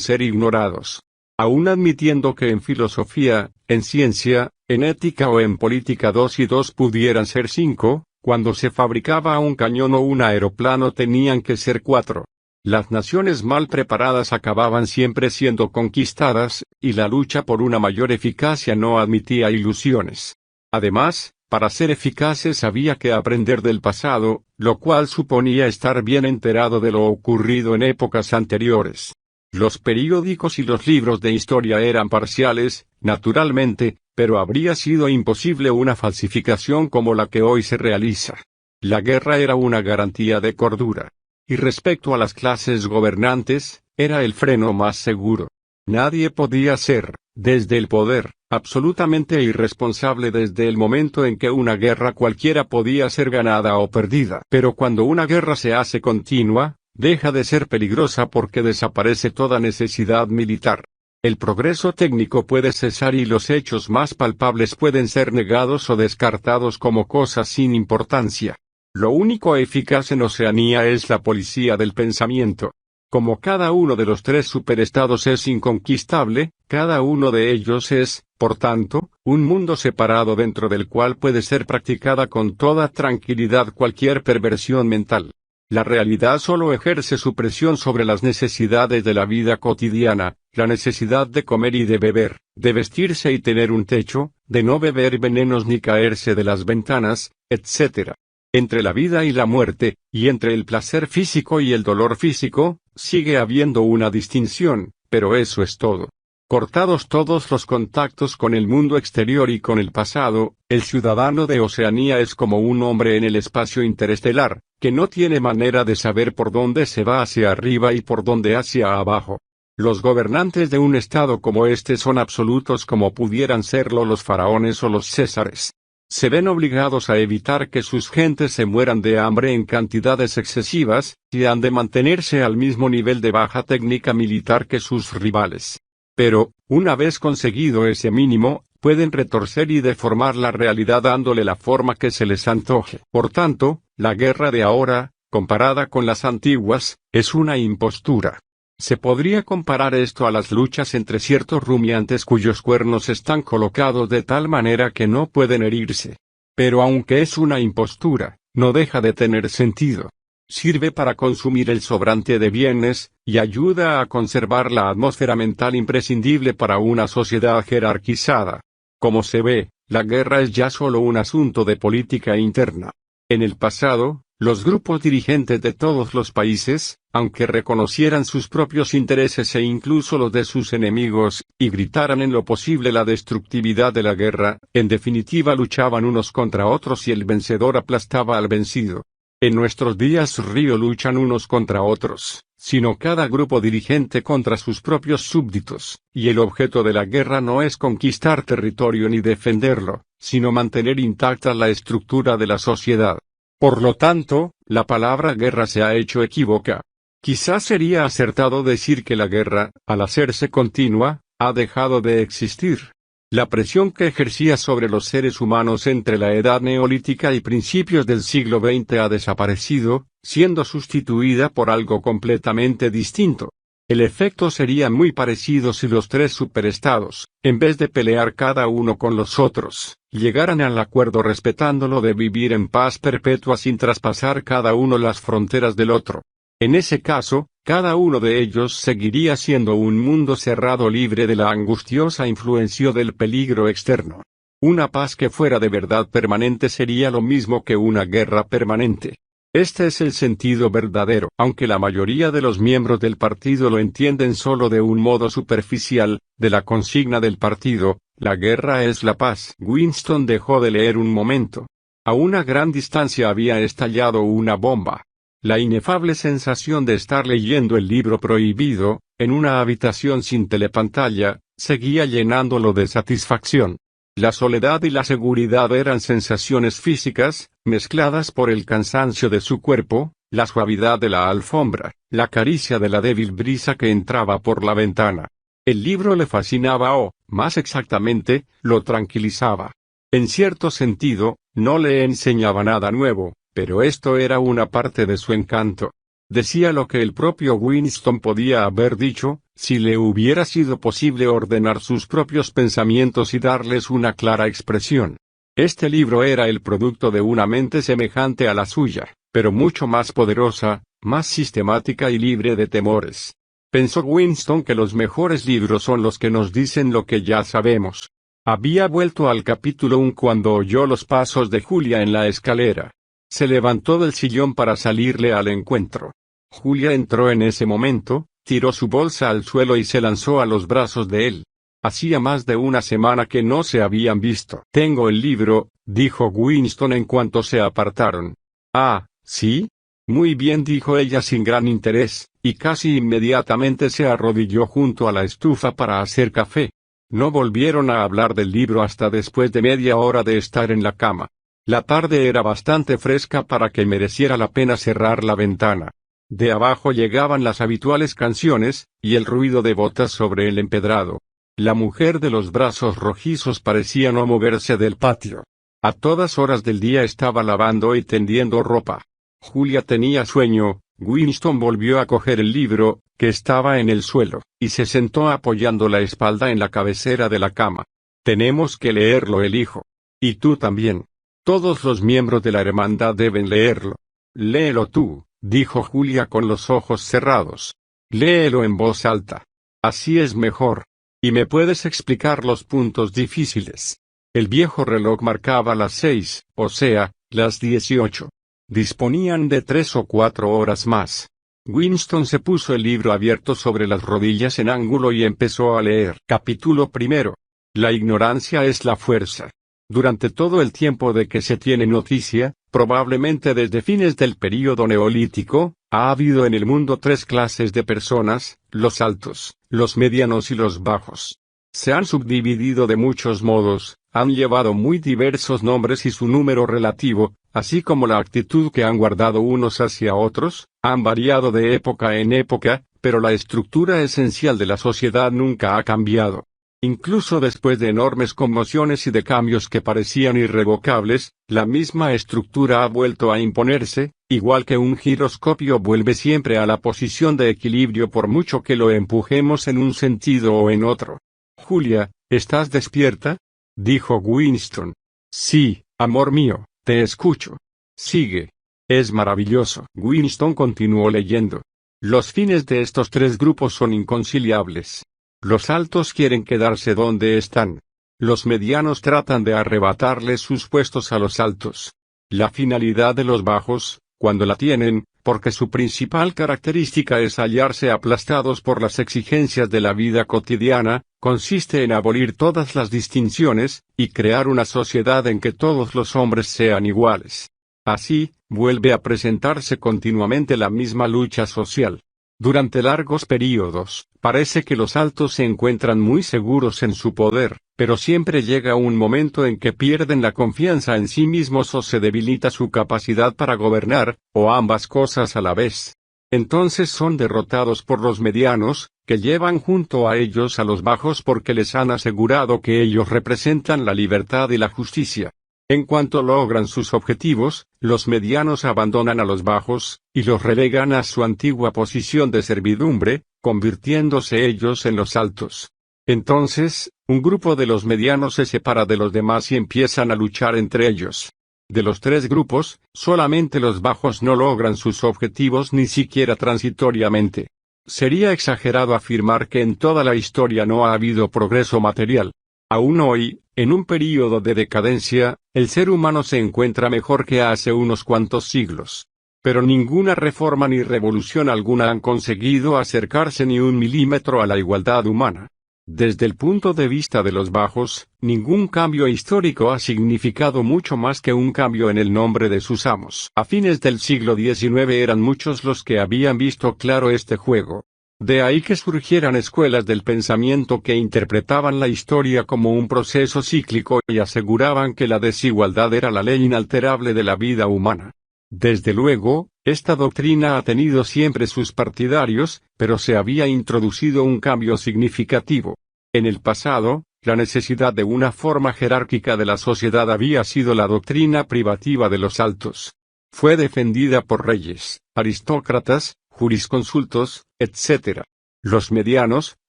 ser ignorados. Aun admitiendo que en filosofía, en ciencia, en ética o en política 2 y 2 pudieran ser 5, cuando se fabricaba un cañón o un aeroplano tenían que ser 4. Las naciones mal preparadas acababan siempre siendo conquistadas, y la lucha por una mayor eficacia no admitía ilusiones. Además, para ser eficaces había que aprender del pasado, lo cual suponía estar bien enterado de lo ocurrido en épocas anteriores. Los periódicos y los libros de historia eran parciales, naturalmente, pero habría sido imposible una falsificación como la que hoy se realiza. La guerra era una garantía de cordura. Y respecto a las clases gobernantes, era el freno más seguro. Nadie podía ser, desde el poder, absolutamente irresponsable desde el momento en que una guerra cualquiera podía ser ganada o perdida. Pero cuando una guerra se hace continua, deja de ser peligrosa porque desaparece toda necesidad militar. El progreso técnico puede cesar y los hechos más palpables pueden ser negados o descartados como cosas sin importancia. Lo único eficaz en Oceanía es la policía del pensamiento. Como cada uno de los 3 superestados es inconquistable, cada uno de ellos es, por tanto, un mundo separado dentro del cual puede ser practicada con toda tranquilidad cualquier perversión mental. La realidad solo ejerce su presión sobre las necesidades de la vida cotidiana, la necesidad de comer y de beber, de vestirse y tener un techo, de no beber venenos ni caerse de las ventanas, etc. Entre la vida y la muerte, y entre el placer físico y el dolor físico, sigue habiendo una distinción, pero eso es todo. Cortados todos los contactos con el mundo exterior y con el pasado, el ciudadano de Oceanía es como un hombre en el espacio interestelar, que no tiene manera de saber por dónde se va hacia arriba y por dónde hacia abajo. Los gobernantes de un estado como este son absolutos como pudieran serlo los faraones o los césares. Se ven obligados a evitar que sus gentes se mueran de hambre en cantidades excesivas, y han de mantenerse al mismo nivel de baja técnica militar que sus rivales. Pero, una vez conseguido ese mínimo, pueden retorcer y deformar la realidad dándole la forma que se les antoje. Por tanto, la guerra de ahora, comparada con las antiguas, es una impostura. Se podría comparar esto a las luchas entre ciertos rumiantes cuyos cuernos están colocados de tal manera que no pueden herirse. Pero aunque es una impostura, no deja de tener sentido. Sirve para consumir el sobrante de bienes, y ayuda a conservar la atmósfera mental imprescindible para una sociedad jerarquizada. Como se ve, la guerra es ya solo un asunto de política interna. En el pasado, los grupos dirigentes de todos los países, aunque reconocieran sus propios intereses e incluso los de sus enemigos, y gritaran en lo posible la destructividad de la guerra, en definitiva luchaban unos contra otros y el vencedor aplastaba al vencido. En nuestros días luchan unos contra otros, sino cada grupo dirigente contra sus propios súbditos, y el objeto de la guerra no es conquistar territorio ni defenderlo, sino mantener intacta la estructura de la sociedad. Por lo tanto, la palabra guerra se ha hecho equívoca. Quizás sería acertado decir que la guerra, al hacerse continua, ha dejado de existir. La presión que ejercía sobre los seres humanos entre la edad neolítica y principios del siglo XX ha desaparecido, siendo sustituida por algo completamente distinto. El efecto sería muy parecido si los tres superestados, en vez de pelear cada uno con los otros, llegaran al acuerdo respetando lo de vivir en paz perpetua sin traspasar cada uno las fronteras del otro. En ese caso, cada uno de ellos seguiría siendo un mundo cerrado libre de la angustiosa influencia del peligro externo. Una paz que fuera de verdad permanente sería lo mismo que una guerra permanente. Este es el sentido verdadero, aunque la mayoría de los miembros del partido lo entienden solo de un modo superficial, de la consigna del partido, la guerra es la paz. Winston dejó de leer un momento. A una gran distancia había estallado una bomba. La inefable sensación de estar leyendo el libro prohibido, en una habitación sin telepantalla, seguía llenándolo de satisfacción. La soledad y la seguridad eran sensaciones físicas, mezcladas por el cansancio de su cuerpo, la suavidad de la alfombra, la caricia de la débil brisa que entraba por la ventana. El libro le fascinaba o, más exactamente, lo tranquilizaba. En cierto sentido, no le enseñaba nada nuevo, pero esto era una parte de su encanto. Decía lo que el propio Winston podía haber dicho, si le hubiera sido posible ordenar sus propios pensamientos y darles una clara expresión. Este libro era el producto de una mente semejante a la suya, pero mucho más poderosa, más sistemática y libre de temores. Pensó Winston que los mejores libros son los que nos dicen lo que ya sabemos. Había vuelto al capítulo 1 cuando oyó los pasos de Julia en la escalera. Se levantó del sillón para salirle al encuentro. Julia entró en ese momento, tiró su bolsa al suelo y se lanzó a los brazos de él. Hacía más de una semana que no se habían visto. «Tengo el libro», dijo Winston en cuanto se apartaron. «Ah, ¿sí? Muy bien», dijo ella sin gran interés, y casi inmediatamente se arrodilló junto a la estufa para hacer café. No volvieron a hablar del libro hasta después de media hora de estar en la cama. La tarde era bastante fresca para que mereciera la pena cerrar la ventana. De abajo llegaban las habituales canciones, y el ruido de botas sobre el empedrado. La mujer de los brazos rojizos parecía no moverse del patio. A todas horas del día estaba lavando y tendiendo ropa. Julia tenía sueño. Winston volvió a coger el libro, que estaba en el suelo, y se sentó apoyando la espalda en la cabecera de la cama. «Tenemos que leerlo», él dijo. «Y tú también. Todos los miembros de la hermandad deben leerlo». «Léelo tú», dijo Julia con los ojos cerrados. «Léelo en voz alta. Así es mejor. Y me puedes explicar los puntos difíciles». El viejo reloj marcaba las 6, o sea, las 18. Disponían de 3 o 4 horas más. Winston se puso el libro abierto sobre las rodillas en ángulo y empezó a leer. Capítulo 1. La ignorancia es la fuerza. Durante todo el tiempo de que se tiene noticia, probablemente desde fines del período neolítico, ha habido en el mundo 3 clases de personas: los altos, los medianos y los bajos. Se han subdividido de muchos modos, han llevado muy diversos nombres y su número relativo, así como la actitud que han guardado unos hacia otros, han variado de época en época, pero la estructura esencial de la sociedad nunca ha cambiado. Incluso después de enormes conmociones y de cambios que parecían irrevocables, la misma estructura ha vuelto a imponerse, igual que un giroscopio vuelve siempre a la posición de equilibrio por mucho que lo empujemos en un sentido o en otro. «Julia, ¿estás despierta?», dijo Winston. «Sí, amor mío, te escucho. Sigue. Es maravilloso». Winston continuó leyendo. «Los fines de estos 3 grupos son inconciliables. Los altos quieren quedarse donde están. Los medianos tratan de arrebatarles sus puestos a los altos. La finalidad de los bajos, cuando la tienen, porque su principal característica es hallarse aplastados por las exigencias de la vida cotidiana, consiste en abolir todas las distinciones, y crear una sociedad en que todos los hombres sean iguales. Así, vuelve a presentarse continuamente la misma lucha social. Durante largos períodos, parece que los altos se encuentran muy seguros en su poder, pero siempre llega un momento en que pierden la confianza en sí mismos o se debilita su capacidad para gobernar, o ambas cosas a la vez. Entonces son derrotados por los medianos, que llevan junto a ellos a los bajos porque les han asegurado que ellos representan la libertad y la justicia. En cuanto logran sus objetivos, los medianos abandonan a los bajos, y los relegan a su antigua posición de servidumbre, convirtiéndose ellos en los altos. Entonces, un grupo de los medianos se separa de los demás y empiezan a luchar entre ellos. De los tres grupos, solamente los bajos no logran sus objetivos ni siquiera transitoriamente. Sería exagerado afirmar que en toda la historia no ha habido progreso material. Aún hoy, en un período de decadencia, el ser humano se encuentra mejor que hace unos cuantos siglos. Pero ninguna reforma ni revolución alguna han conseguido acercarse ni un milímetro a la igualdad humana. Desde el punto de vista de los bajos, ningún cambio histórico ha significado mucho más que un cambio en el nombre de sus amos. A fines del siglo XIX eran muchos los que habían visto claro este juego. De ahí que surgieran escuelas del pensamiento que interpretaban la historia como un proceso cíclico y aseguraban que la desigualdad era la ley inalterable de la vida humana. Desde luego, esta doctrina ha tenido siempre sus partidarios, pero se había introducido un cambio significativo. En el pasado, la necesidad de una forma jerárquica de la sociedad había sido la doctrina privativa de los altos. Fue defendida por reyes, aristócratas, jurisconsultos, etc. Los medianos,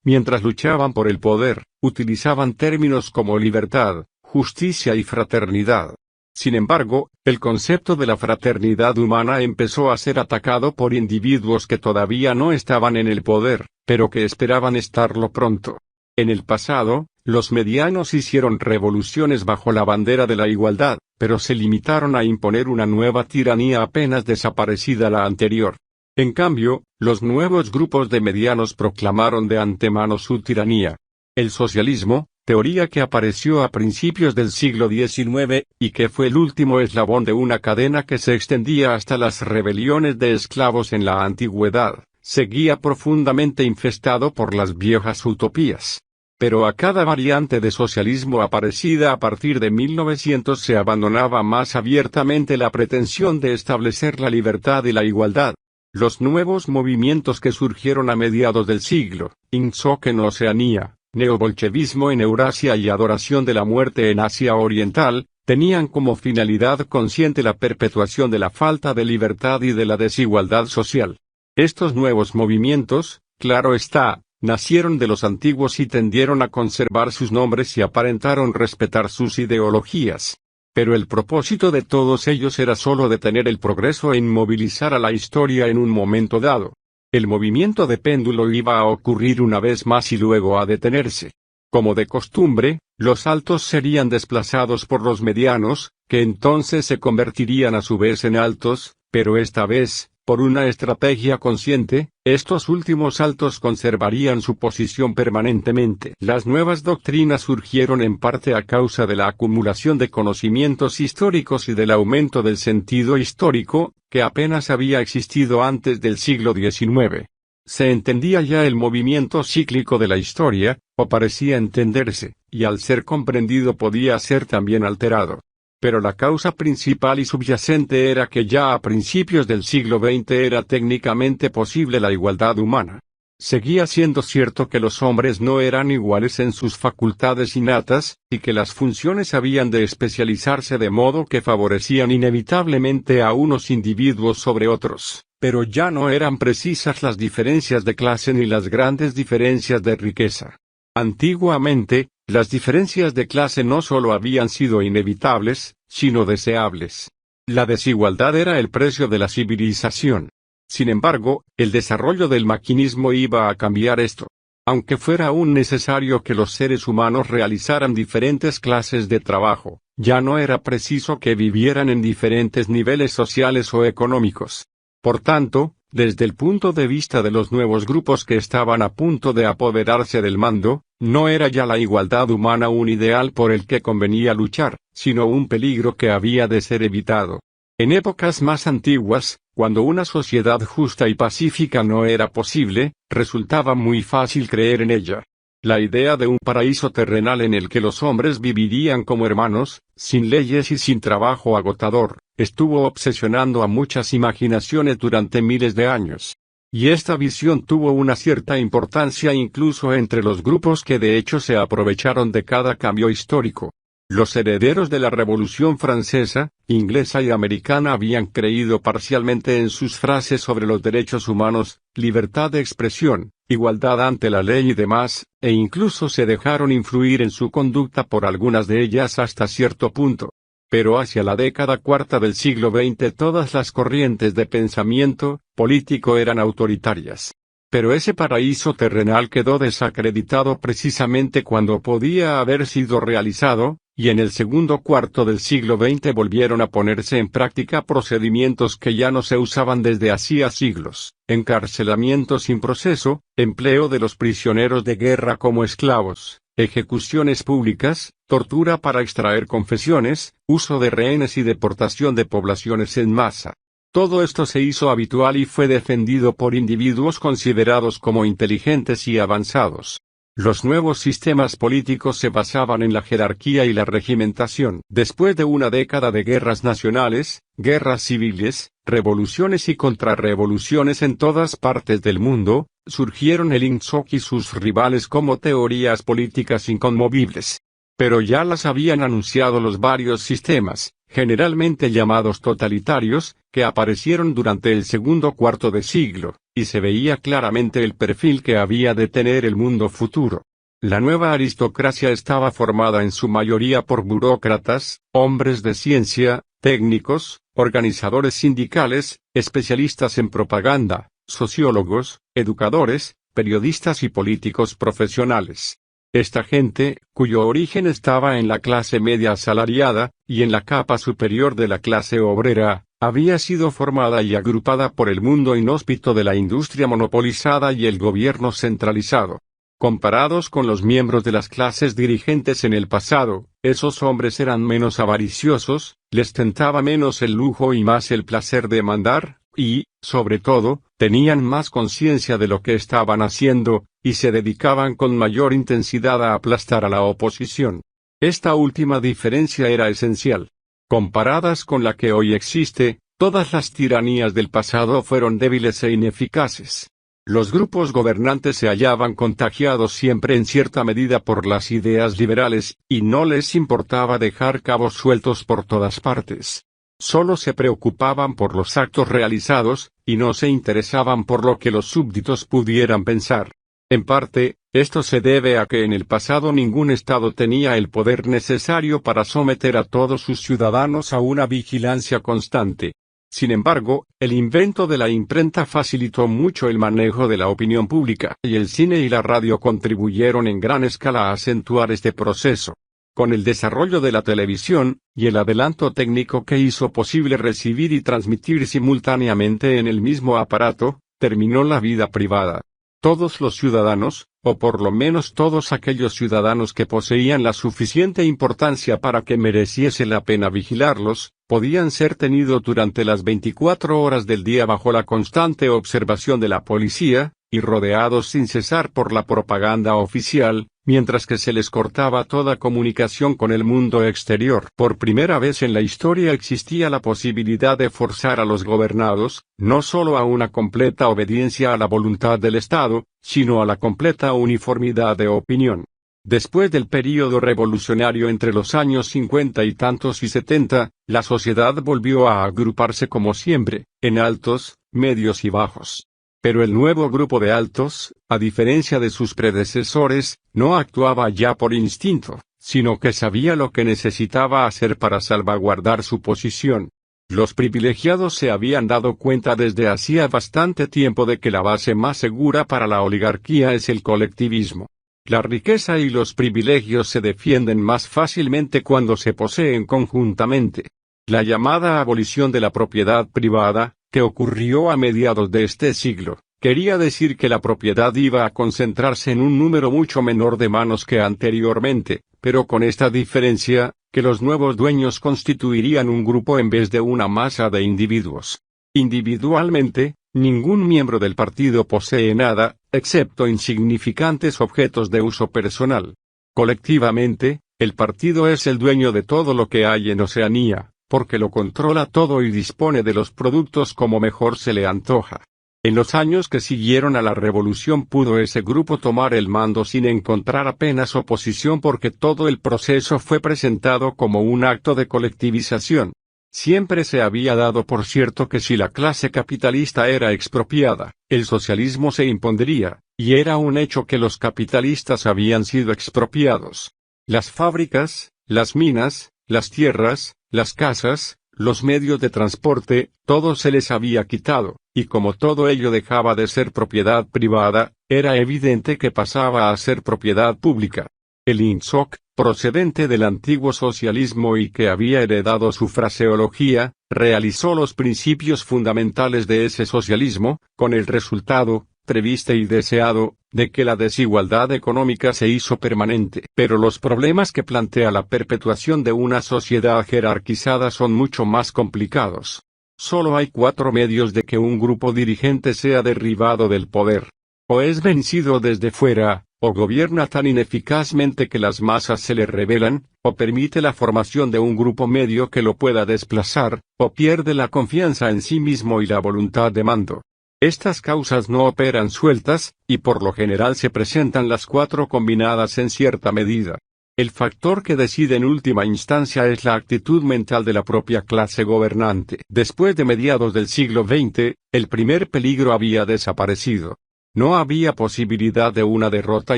mientras luchaban por el poder, utilizaban términos como libertad, justicia y fraternidad. Sin embargo, el concepto de la fraternidad humana empezó a ser atacado por individuos que todavía no estaban en el poder, pero que esperaban estarlo pronto. En el pasado, los medianos hicieron revoluciones bajo la bandera de la igualdad, pero se limitaron a imponer una nueva tiranía apenas desaparecida la anterior. En cambio, los nuevos grupos de medianos proclamaron de antemano su tiranía. El socialismo, teoría que apareció a principios del siglo XIX, y que fue el último eslabón de una cadena que se extendía hasta las rebeliones de esclavos en la antigüedad, seguía profundamente infestado por las viejas utopías. Pero a cada variante de socialismo aparecida a partir de 1900 se abandonaba más abiertamente la pretensión de establecer la libertad y la igualdad. Los nuevos movimientos que surgieron a mediados del siglo, Ingsoc en Oceanía, neobolchevismo en Eurasia y adoración de la muerte en Asia Oriental, tenían como finalidad consciente la perpetuación de la falta de libertad y de la desigualdad social. Estos nuevos movimientos, claro está, nacieron de los antiguos y tendieron a conservar sus nombres y aparentaron respetar sus ideologías. Pero el propósito de todos ellos era solo detener el progreso e inmovilizar a la historia en un momento dado. El movimiento de péndulo iba a ocurrir una vez más y luego a detenerse. Como de costumbre, los altos serían desplazados por los medianos, que entonces se convertirían a su vez en altos, pero esta vez, por una estrategia consciente, estos últimos altos conservarían su posición permanentemente. Las nuevas doctrinas surgieron en parte a causa de la acumulación de conocimientos históricos y del aumento del sentido histórico, que apenas había existido antes del siglo XIX. Se entendía ya el movimiento cíclico de la historia, o parecía entenderse, y al ser comprendido podía ser también alterado. Pero la causa principal y subyacente era que ya a principios del siglo XX era técnicamente posible la igualdad humana. Seguía siendo cierto que los hombres no eran iguales en sus facultades innatas, y que las funciones habían de especializarse de modo que favorecían inevitablemente a unos individuos sobre otros, pero ya no eran precisas las diferencias de clase ni las grandes diferencias de riqueza. Antiguamente, las diferencias de clase no solo habían sido inevitables, sino deseables. La desigualdad era el precio de la civilización. Sin embargo, el desarrollo del maquinismo iba a cambiar esto. Aunque fuera aún necesario que los seres humanos realizaran diferentes clases de trabajo, ya no era preciso que vivieran en diferentes niveles sociales o económicos. Por tanto, desde el punto de vista de los nuevos grupos que estaban a punto de apoderarse del mando, no era ya la igualdad humana un ideal por el que convenía luchar, sino un peligro que había de ser evitado. En épocas más antiguas, cuando una sociedad justa y pacífica no era posible, resultaba muy fácil creer en ella. La idea de un paraíso terrenal en el que los hombres vivirían como hermanos, sin leyes y sin trabajo agotador, estuvo obsesionando a muchas imaginaciones durante miles de años. Y esta visión tuvo una cierta importancia incluso entre los grupos que de hecho se aprovecharon de cada cambio histórico. Los herederos de la Revolución Francesa, inglesa y americana habían creído parcialmente en sus frases sobre los derechos humanos, libertad de expresión, igualdad ante la ley y demás, e incluso se dejaron influir en su conducta por algunas de ellas hasta cierto punto. Pero hacia la década cuarta del siglo XX todas las corrientes de pensamiento político eran autoritarias. Pero ese paraíso terrenal quedó desacreditado precisamente cuando podía haber sido realizado, y en el segundo cuarto del siglo XX volvieron a ponerse en práctica procedimientos que ya no se usaban desde hacía siglos: encarcelamiento sin proceso, empleo de los prisioneros de guerra como esclavos, ejecuciones públicas, tortura para extraer confesiones, uso de rehenes y deportación de poblaciones en masa. Todo esto se hizo habitual y fue defendido por individuos considerados como inteligentes y avanzados. Los nuevos sistemas políticos se basaban en la jerarquía y la regimentación. Después de una década de guerras nacionales, guerras civiles, revoluciones y contrarrevoluciones en todas partes del mundo, surgieron el INSOC y sus rivales como teorías políticas inconmovibles. Pero ya las habían anunciado los varios sistemas, generalmente llamados totalitarios, que aparecieron durante el segundo cuarto de siglo, y se veía claramente el perfil que había de tener el mundo futuro. La nueva aristocracia estaba formada en su mayoría por burócratas, hombres de ciencia, técnicos, organizadores sindicales, especialistas en propaganda, sociólogos, educadores, periodistas y políticos profesionales. Esta gente, cuyo origen estaba en la clase media asalariada, y en la capa superior de la clase obrera, había sido formada y agrupada por el mundo inhóspito de la industria monopolizada y el gobierno centralizado. Comparados con los miembros de las clases dirigentes en el pasado, esos hombres eran menos avariciosos, les tentaba menos el lujo y más el placer de mandar, y, sobre todo, tenían más conciencia de lo que estaban haciendo, y se dedicaban con mayor intensidad a aplastar a la oposición. Esta última diferencia era esencial. Comparadas con la que hoy existe, todas las tiranías del pasado fueron débiles e ineficaces. Los grupos gobernantes se hallaban contagiados siempre en cierta medida por las ideas liberales, y no les importaba dejar cabos sueltos por todas partes. Solo se preocupaban por los actos realizados, y no se interesaban por lo que los súbditos pudieran pensar. En parte, esto se debe a que en el pasado ningún Estado tenía el poder necesario para someter a todos sus ciudadanos a una vigilancia constante. Sin embargo, el invento de la imprenta facilitó mucho el manejo de la opinión pública, y el cine y la radio contribuyeron en gran escala a acentuar este proceso. Con el desarrollo de la televisión, y el adelanto técnico que hizo posible recibir y transmitir simultáneamente en el mismo aparato, terminó la vida privada. Todos los ciudadanos, o por lo menos todos aquellos ciudadanos que poseían la suficiente importancia para que mereciese la pena vigilarlos, podían ser tenidos durante las 24 horas del día bajo la constante observación de la policía, y rodeados sin cesar por la propaganda oficial, mientras que se les cortaba toda comunicación con el mundo exterior. Por primera vez en la historia existía la posibilidad de forzar a los gobernados, no solo a una completa obediencia a la voluntad del Estado, sino a la completa uniformidad de opinión. Después del período revolucionario entre los años 50 y tantos y 70, la sociedad volvió a agruparse como siempre, en altos, medios y bajos. Pero el nuevo grupo de altos, a diferencia de sus predecesores, no actuaba ya por instinto, sino que sabía lo que necesitaba hacer para salvaguardar su posición. Los privilegiados se habían dado cuenta desde hacía bastante tiempo de que la base más segura para la oligarquía es el colectivismo. La riqueza y los privilegios se defienden más fácilmente cuando se poseen conjuntamente. La llamada abolición de la propiedad privada, que ocurrió a mediados de este siglo, quería decir que la propiedad iba a concentrarse en un número mucho menor de manos que anteriormente, pero con esta diferencia, que los nuevos dueños constituirían un grupo en vez de una masa de individuos. Individualmente, ningún miembro del partido posee nada, excepto insignificantes objetos de uso personal. Colectivamente, el partido es el dueño de todo lo que hay en Oceanía, porque lo controla todo y dispone de los productos como mejor se le antoja. En los años que siguieron a la revolución pudo ese grupo tomar el mando sin encontrar apenas oposición porque todo el proceso fue presentado como un acto de colectivización. Siempre se había dado por cierto que si la clase capitalista era expropiada, el socialismo se impondría, y era un hecho que los capitalistas habían sido expropiados. Las fábricas, las minas, las tierras, las casas, los medios de transporte, todo se les había quitado, y como todo ello dejaba de ser propiedad privada, era evidente que pasaba a ser propiedad pública. El INSOC, procedente del antiguo socialismo y que había heredado su fraseología, realizó los principios fundamentales de ese socialismo, con el resultado, previsto y deseado, de que la desigualdad económica se hizo permanente. Pero los problemas que plantea la perpetuación de una sociedad jerarquizada son mucho más complicados. Solo hay 4 medios de que un grupo dirigente sea derribado del poder. O es vencido desde fuera, o gobierna tan ineficazmente que las masas se le rebelan, o permite la formación de un grupo medio que lo pueda desplazar, o pierde la confianza en sí mismo y la voluntad de mando. Estas causas no operan sueltas, y por lo general se presentan las 4 combinadas en cierta medida. El factor que decide en última instancia es la actitud mental de la propia clase gobernante. Después de mediados del siglo XX, el primer peligro había desaparecido. No había posibilidad de una derrota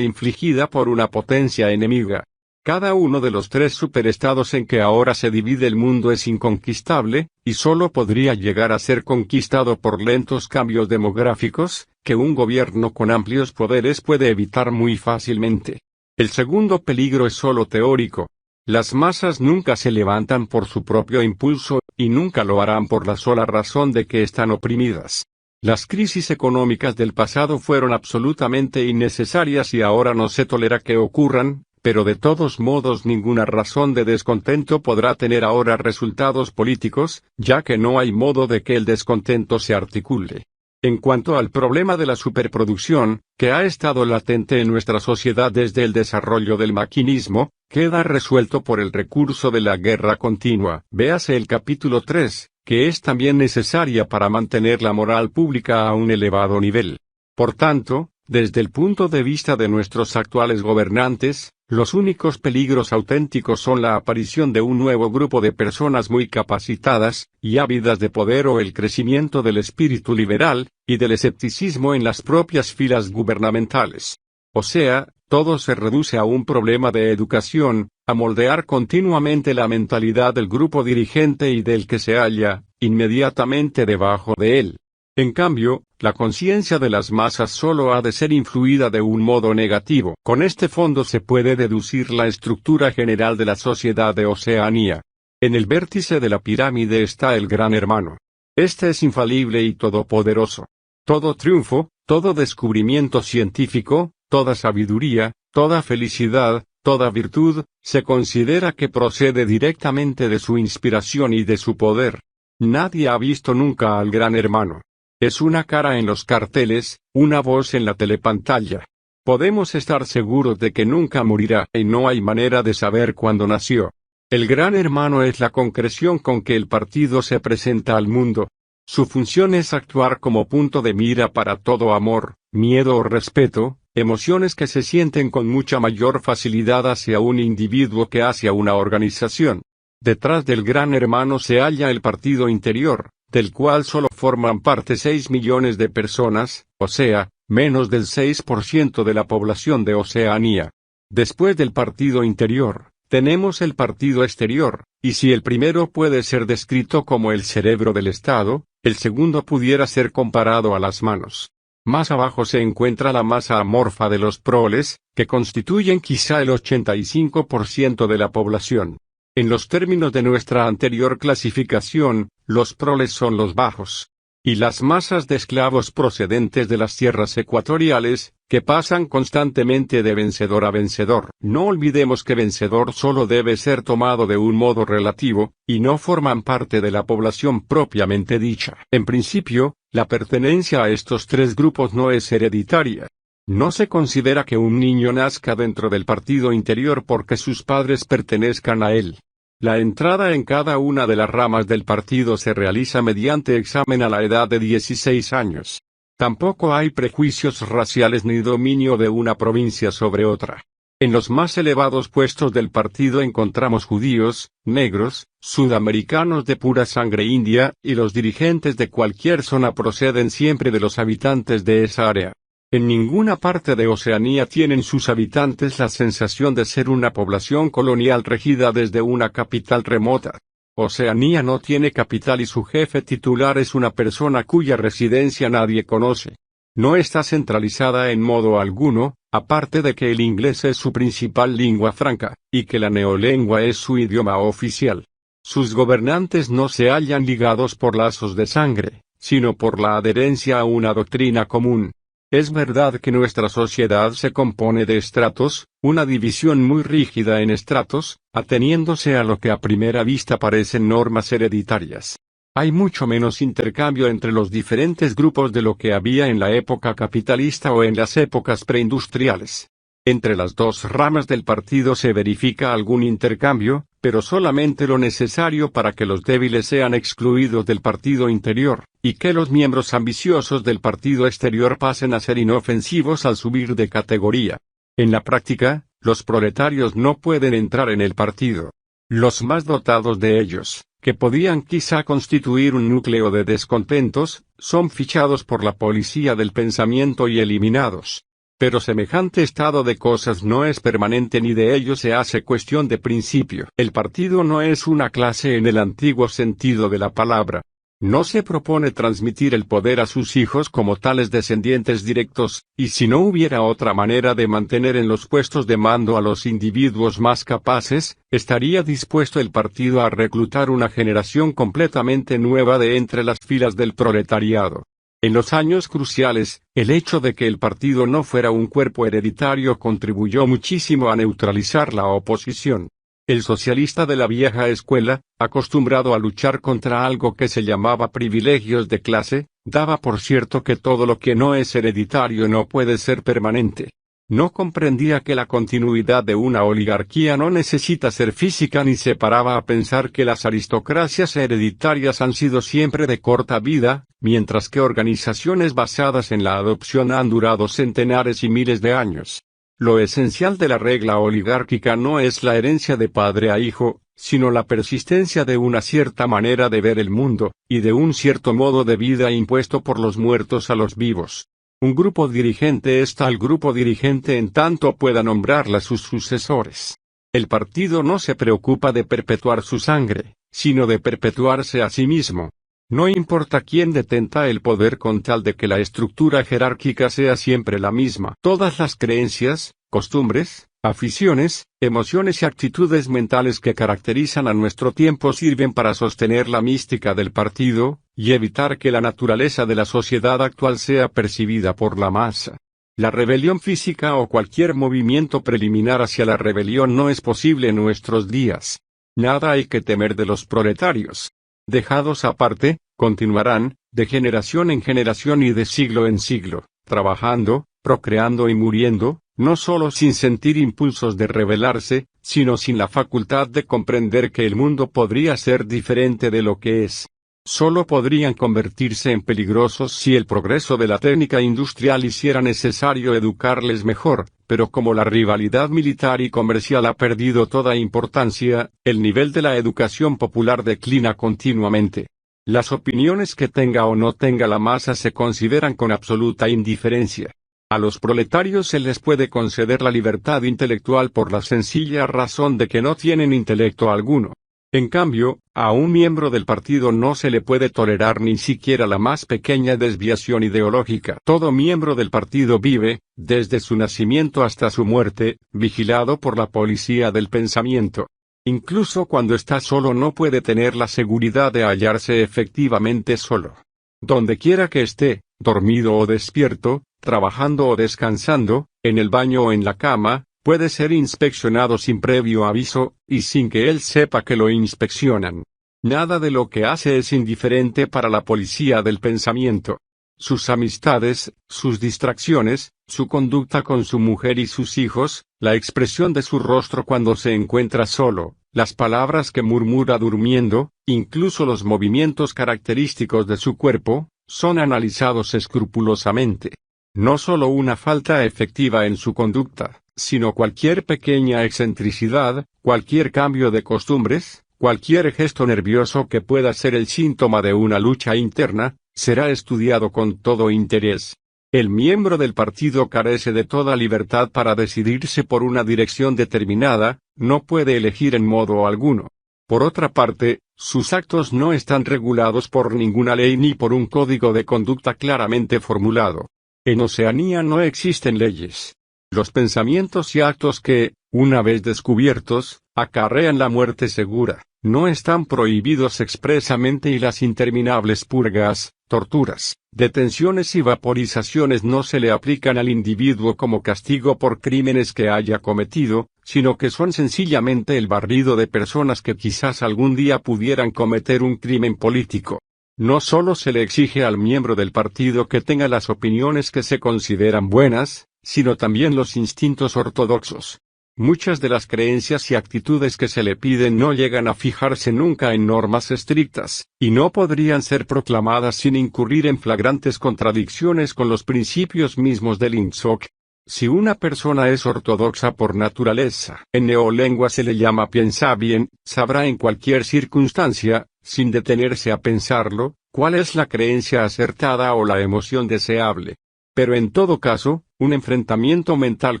infligida por una potencia enemiga. Cada uno de los 3 superestados en que ahora se divide el mundo es inconquistable, y solo podría llegar a ser conquistado por lentos cambios demográficos, que un gobierno con amplios poderes puede evitar muy fácilmente. El segundo peligro es solo teórico. Las masas nunca se levantan por su propio impulso, y nunca lo harán por la sola razón de que están oprimidas. Las crisis económicas del pasado fueron absolutamente innecesarias y ahora no se tolera que ocurran, pero de todos modos ninguna razón de descontento podrá tener ahora resultados políticos, ya que no hay modo de que el descontento se articule. En cuanto al problema de la superproducción, que ha estado latente en nuestra sociedad desde el desarrollo del maquinismo, queda resuelto por el recurso de la guerra continua. Véase el capítulo 3, que es también necesaria para mantener la moral pública a un elevado nivel. Por tanto, desde el punto de vista de nuestros actuales gobernantes, los únicos peligros auténticos son la aparición de un nuevo grupo de personas muy capacitadas, y ávidas de poder o el crecimiento del espíritu liberal, y del escepticismo en las propias filas gubernamentales. O sea, todo se reduce a un problema de educación, a moldear continuamente la mentalidad del grupo dirigente y del que se halla, inmediatamente debajo de él. En cambio, la conciencia de las masas solo ha de ser influida de un modo negativo. Con este fondo se puede deducir la estructura general de la sociedad de Oceanía. En el vértice de la pirámide está el Gran Hermano. Este es infalible y todopoderoso. Todo triunfo, todo descubrimiento científico, toda sabiduría, toda felicidad, toda virtud, se considera que procede directamente de su inspiración y de su poder. Nadie ha visto nunca al Gran Hermano. Es una cara en los carteles, una voz en la telepantalla. Podemos estar seguros de que nunca morirá y no hay manera de saber cuándo nació. El Gran Hermano es la concreción con que el partido se presenta al mundo. Su función es actuar como punto de mira para todo amor, miedo o respeto, emociones que se sienten con mucha mayor facilidad hacia un individuo que hacia una organización. Detrás del Gran Hermano se halla el partido interior, del cual solo forman parte 6 millones de personas, o sea, menos del 6% de la población de Oceanía. Después del partido interior, tenemos el partido exterior, y si el primero puede ser descrito como el cerebro del Estado, el segundo pudiera ser comparado a las manos. Más abajo se encuentra la masa amorfa de los proles, que constituyen quizá el 85% de la población. En los términos de nuestra anterior clasificación, los proles son los bajos. Y las masas de esclavos procedentes de las tierras ecuatoriales, que pasan constantemente de vencedor a vencedor. No olvidemos que vencedor solo debe ser tomado de un modo relativo, y no forman parte de la población propiamente dicha. En principio, la pertenencia a estos 3 grupos no es hereditaria. No se considera que un niño nazca dentro del partido interior porque sus padres pertenezcan a él. La entrada en cada una de las ramas del partido se realiza mediante examen a la edad de 16 años. Tampoco hay prejuicios raciales ni dominio de una provincia sobre otra. En los más elevados puestos del partido encontramos judíos, negros, sudamericanos de pura sangre india, y los dirigentes de cualquier zona proceden siempre de los habitantes de esa área. En ninguna parte de Oceanía tienen sus habitantes la sensación de ser una población colonial regida desde una capital remota. Oceanía no tiene capital y su jefe titular es una persona cuya residencia nadie conoce. No está centralizada en modo alguno, aparte de que el inglés es su principal lengua franca, y que la neolengua es su idioma oficial. Sus gobernantes no se hallan ligados por lazos de sangre, sino por la adherencia a una doctrina común. Es verdad que nuestra sociedad se compone de estratos, una división muy rígida en estratos, ateniéndose a lo que a primera vista parecen normas hereditarias. Hay mucho menos intercambio entre los diferentes grupos de lo que había en la época capitalista o en las épocas preindustriales. Entre las dos ramas del partido se verifica algún intercambio, pero solamente lo necesario para que los débiles sean excluidos del partido interior, y que los miembros ambiciosos del partido exterior pasen a ser inofensivos al subir de categoría. En la práctica, los proletarios no pueden entrar en el partido. Los más dotados de ellos, que podían quizá constituir un núcleo de descontentos, son fichados por la policía del pensamiento y eliminados. Pero semejante estado de cosas no es permanente ni de ello se hace cuestión de principio. El partido no es una clase en el antiguo sentido de la palabra. No se propone transmitir el poder a sus hijos como tales descendientes directos, y si no hubiera otra manera de mantener en los puestos de mando a los individuos más capaces, estaría dispuesto el partido a reclutar una generación completamente nueva de entre las filas del proletariado. En los años cruciales, el hecho de que el partido no fuera un cuerpo hereditario contribuyó muchísimo a neutralizar la oposición. El socialista de la vieja escuela, acostumbrado a luchar contra algo que se llamaba privilegios de clase, daba por cierto que todo lo que no es hereditario no puede ser permanente. No comprendía que la continuidad de una oligarquía no necesita ser física ni se paraba a pensar que las aristocracias hereditarias han sido siempre de corta vida, mientras que organizaciones basadas en la adopción han durado centenares y miles de años. Lo esencial de la regla oligárquica no es la herencia de padre a hijo, sino la persistencia de una cierta manera de ver el mundo, y de un cierto modo de vida impuesto por los muertos a los vivos. Un grupo dirigente es tal grupo dirigente en tanto pueda nombrarla sus sucesores. El partido no se preocupa de perpetuar su sangre, sino de perpetuarse a sí mismo. No importa quién detenta el poder con tal de que la estructura jerárquica sea siempre la misma. Todas las creencias, costumbres, aficiones, emociones y actitudes mentales que caracterizan a nuestro tiempo sirven para sostener la mística del partido, y evitar que la naturaleza de la sociedad actual sea percibida por la masa. La rebelión física o cualquier movimiento preliminar hacia la rebelión no es posible en nuestros días. Nada hay que temer de los proletarios. Dejados aparte, continuarán, de generación en generación y de siglo en siglo, trabajando, procreando y muriendo, no solo sin sentir impulsos de rebelarse, sino sin la facultad de comprender que el mundo podría ser diferente de lo que es. Solo podrían convertirse en peligrosos si el progreso de la técnica industrial hiciera necesario educarles mejor, pero como la rivalidad militar y comercial ha perdido toda importancia, el nivel de la educación popular declina continuamente. Las opiniones que tenga o no tenga la masa se consideran con absoluta indiferencia. A los proletarios se les puede conceder la libertad intelectual por la sencilla razón de que no tienen intelecto alguno. En cambio, a un miembro del partido no se le puede tolerar ni siquiera la más pequeña desviación ideológica. Todo miembro del partido vive, desde su nacimiento hasta su muerte, vigilado por la policía del pensamiento. Incluso cuando está solo no puede tener la seguridad de hallarse efectivamente solo. Donde quiera que esté, dormido o despierto, trabajando o descansando, en el baño o en la cama, puede ser inspeccionado sin previo aviso, y sin que él sepa que lo inspeccionan. Nada de lo que hace es indiferente para la policía del pensamiento. Sus amistades, sus distracciones, su conducta con su mujer y sus hijos, la expresión de su rostro cuando se encuentra solo, las palabras que murmura durmiendo, incluso los movimientos característicos de su cuerpo, son analizados escrupulosamente. No solo una falta efectiva en su conducta, sino cualquier pequeña excentricidad, cualquier cambio de costumbres, cualquier gesto nervioso que pueda ser el síntoma de una lucha interna, será estudiado con todo interés. El miembro del partido carece de toda libertad para decidirse por una dirección determinada, no puede elegir en modo alguno. Por otra parte, sus actos no están regulados por ninguna ley ni por un código de conducta claramente formulado. En Oceanía no existen leyes. Los pensamientos y actos que, una vez descubiertos, acarrean la muerte segura, no están prohibidos expresamente y las interminables purgas, torturas, detenciones y vaporizaciones no se le aplican al individuo como castigo por crímenes que haya cometido, sino que son sencillamente el barrido de personas que quizás algún día pudieran cometer un crimen político. No solo se le exige al miembro del partido que tenga las opiniones que se consideran buenas, sino también los instintos ortodoxos. Muchas de las creencias y actitudes que se le piden no llegan a fijarse nunca en normas estrictas, y no podrían ser proclamadas sin incurrir en flagrantes contradicciones con los principios mismos del INSOC. Si una persona es ortodoxa por naturaleza, en neolengua se le llama piensa bien, sabrá en cualquier circunstancia, sin detenerse a pensarlo, cuál es la creencia acertada o la emoción deseable. Pero en todo caso, un enfrentamiento mental